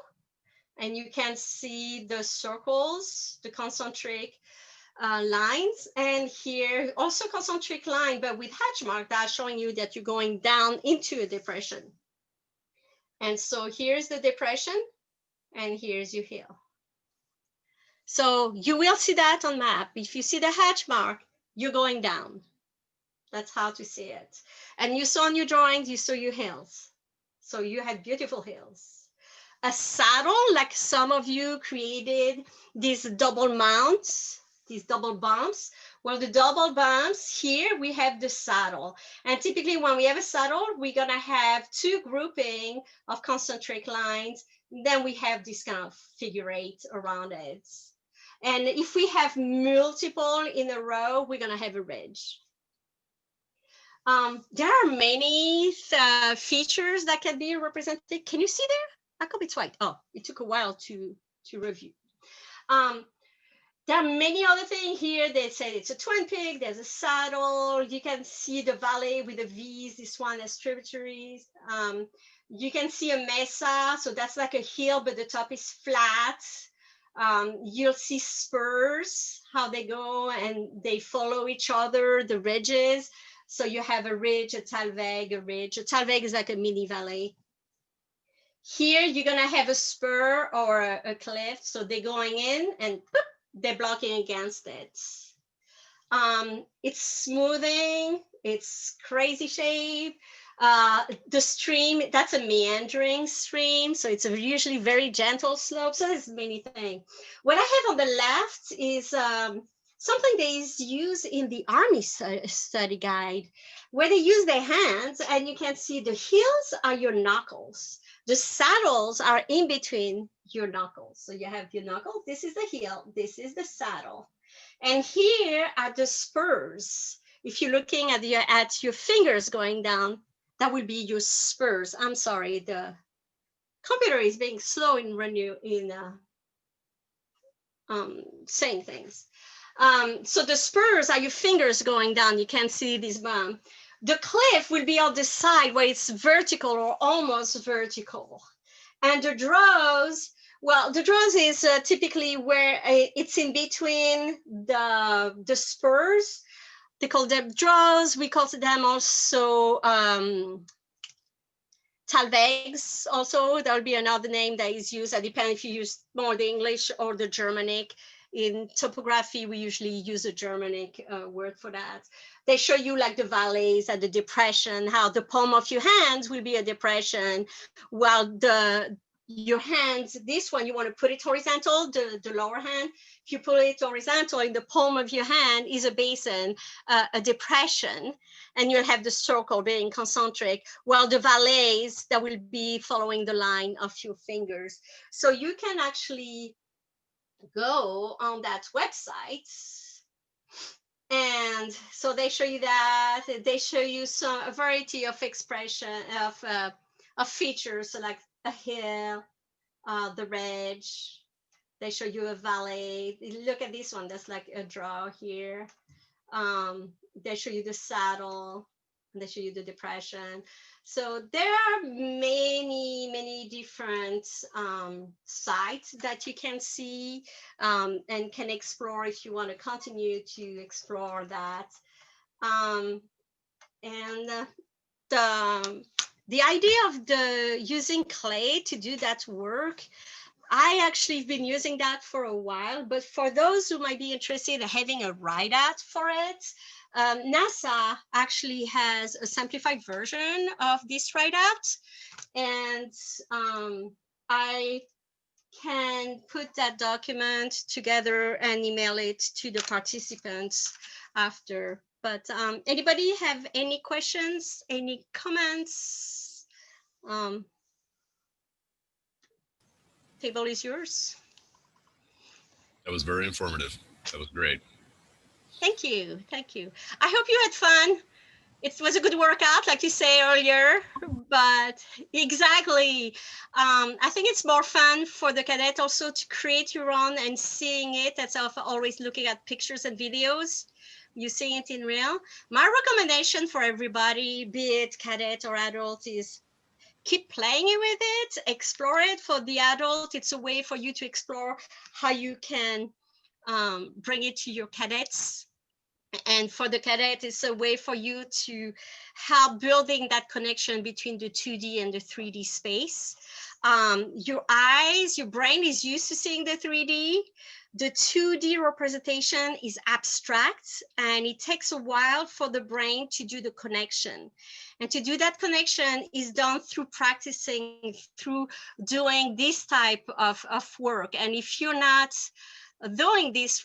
and you can see the circles, the concentric lines. And here also concentric line, but with hatch mark, that's showing you that you're going down into a depression. And so here's the depression and here's your hill. So you will see that on map. If you see the hatch mark, you're going down. That's how to see it. And you saw in your drawings, you saw your hills. So you had beautiful hills. A saddle, like some of you created these double mounts, these double bumps. Well, the double bumps, here we have the saddle. And typically when we have a saddle, we're gonna have two grouping of concentric lines. Then we have this kind of figure eight around it. And if we have multiple in a row, we're gonna have a ridge. There are many features that can be represented. Can you see there? How come it's white? Oh, it took a while to review. There are many other things here. They said it's a twin peak, there's a saddle. You can see the valley with the V's, this one has tributaries. You can see a mesa, so that's like a hill, but the top is flat. You'll see spurs, how they go and they follow each other, the ridges. So you have a ridge, a talweg, a ridge. A talweg is like a mini valley. Here, you're gonna have a spur or a cliff. So they're going in and boop, they're blocking against it. It's smoothing, it's crazy shape. The stream, that's a meandering stream. So it's a usually very gentle slope. So there's many things. What I have on the left is something that is used in the Army study guide, where they use their hands and you can see the hills are your knuckles. The saddles are in between your knuckles. So you have your knuckle, this is the hill, this is the saddle. And here are the spurs. If you're looking at your fingers going down, that will be your spurs. I'm sorry, the computer is being slow in saying things. So the spurs are your fingers going down. You can see this bump. The cliff will be on the side where it's vertical or almost vertical. And the draws, well, the draws is typically where it's in between the spurs. They call them draws. We call them also talwegs. Also, there'll be another name that is used. It depends if you use more the English or the Germanic. In topography, we usually use a Germanic word for that. They show you like the valleys and the depression, how the palm of your hands will be a depression, while the your hands, this one, you want to put it horizontal, the lower hand. If you put it horizontal, in the palm of your hand is a basin, a depression, and you'll have the circle being concentric, while the valleys that will be following the line of your fingers. So you can actually go on that website. And so they show you that, they show you a variety of expression of features, so like a hill, the ridge. They show you a valley. Look at this one, that's like a draw here. They show you the saddle, and they show you the depression. So there are many different sites that you can see and can explore if you want to continue to explore that. The idea of using clay to do that work, I actually have been using that for a while, but for those who might be interested in having a write-out for it, NASA actually has a simplified version of this write-out, and I can put that document together and email it to the participants after. But anybody have any questions, any comments? Table is yours. That was very informative. That was great. Thank you. Thank you. I hope you had fun. It was a good workout, like you say earlier, but exactly. I think it's more fun for the cadet also to create your own and seeing it instead of always looking at pictures and videos. You seeing it in real. My recommendation for everybody, be it cadet or adult, is keep playing with it, explore it. For the adult, it's a way for you to explore how you can bring it to your cadets. And for the cadet, it's a way for you to help building that connection between the 2D and the 3D space. Your eyes, your brain is used to seeing the 3D. The 2D representation is abstract, and it takes a while for the brain to do the connection. And to do that connection is done through practicing, through doing this type of work. And if you're not doing these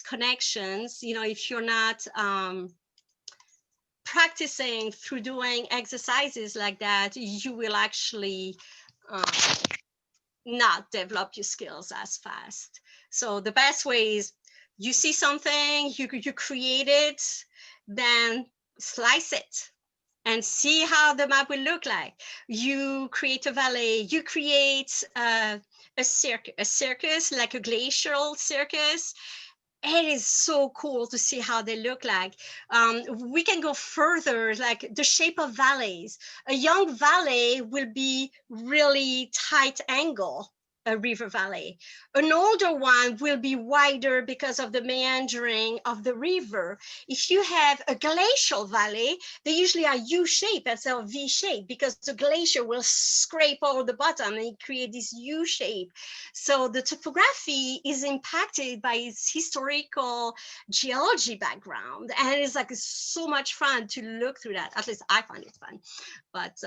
connections, you know, if you're not practicing through doing exercises like that, you will actually not develop your skills as fast. So the best way is you see something, you create it, then slice it and see how the map will look like. You create a valley, you create a circus, like a glacial circus. It is so cool to see how they look like. We can go further, like the shape of valleys. A young valley will be really tight angle, a river valley. An older one will be wider because of the meandering of the river. If you have a glacial valley, they usually are U-shaped instead of V-shaped because the glacier will scrape over the bottom and create this U-shape. So the topography is impacted by its historical geology background, and it's like so much fun to look through that. At least I find it fun. But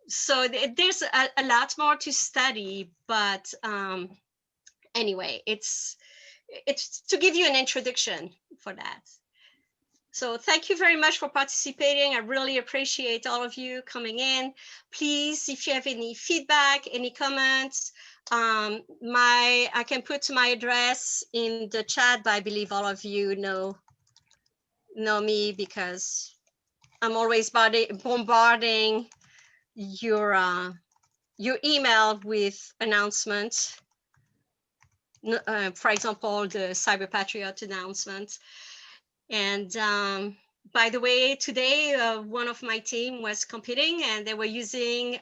so there's a lot more to study, but anyway, it's to give you an introduction for that. So thank you very much for participating. I really appreciate all of you coming in. Please, if you have any feedback, any comments, I can put my address in the chat, but I believe all of you know me because I'm always bombarding your email with announcements. For example, the Cyber Patriot announcement. And by the way, today, one of my team was competing and they were using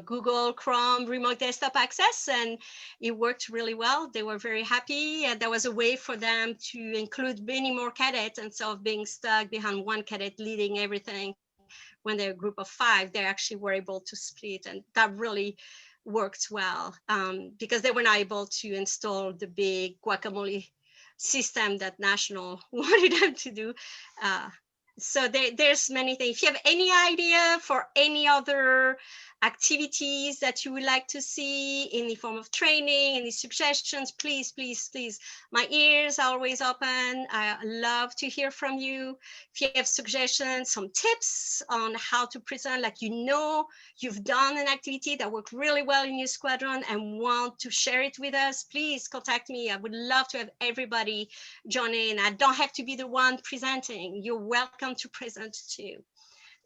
Google Chrome Remote Desktop Access, and it worked really well. They were very happy, and there was a way for them to include many more cadets instead of being stuck behind one cadet leading everything. When they're a group of 5, they actually were able to split, and that really worked well because they were not able to install the big guacamole system that National wanted them to do. So there's many things. If you have any idea for any other activities that you would like to see, any form of training, any suggestions, please, please, please. My ears are always open. I love to hear from you. If you have suggestions, some tips on how to present, like you've done an activity that worked really well in your squadron and want to share it with us, please contact me. I would love to have everybody join in. I don't have to be the one presenting. You're welcome to present too.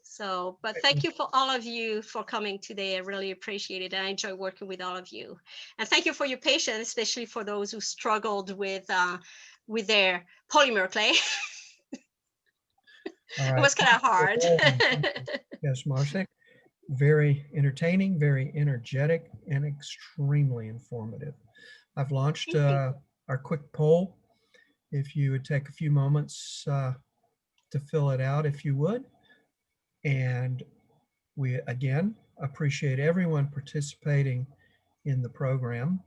So, but thank you for all of you for coming today. I really appreciate it. I enjoy working with all of you. And thank you for your patience, especially for those who struggled with their polymer clay. All It was kind of hard. Yes, Marcy. Very entertaining, very energetic, and extremely informative. I've launched our quick poll. If you would take a few moments to fill it out, if you would. And we, again, appreciate everyone participating in the program.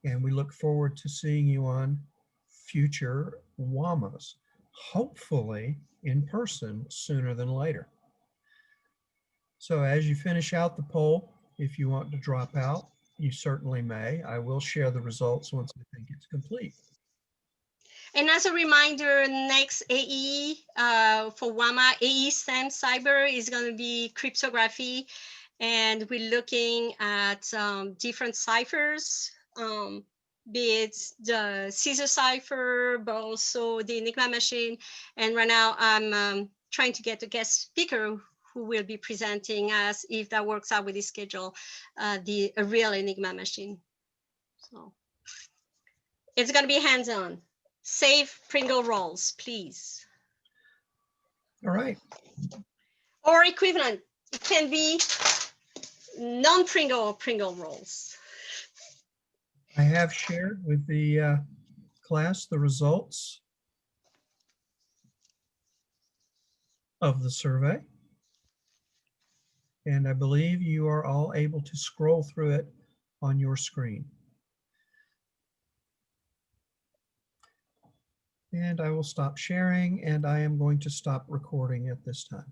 And we look forward to seeing you on future WAMAs, hopefully in person sooner than later. So as you finish out the poll, if you want to drop out, you certainly may. I will share the results once I think it's complete. And as a reminder, next AE for WAMA, AE STEM Cyber is going to be cryptography. And we're looking at different ciphers, be it the Caesar cipher, but also the Enigma machine. And right now I'm trying to get a guest speaker who will be presenting us, if that works out with the schedule, a real Enigma machine. So it's going to be hands-on. Save Pringle rolls, please. All right. Or equivalent. It can be non-Pringle rolls. I have shared with the class the results of the survey. And I believe you are all able to scroll through it on your screen. And I will stop sharing, and I am going to stop recording at this time.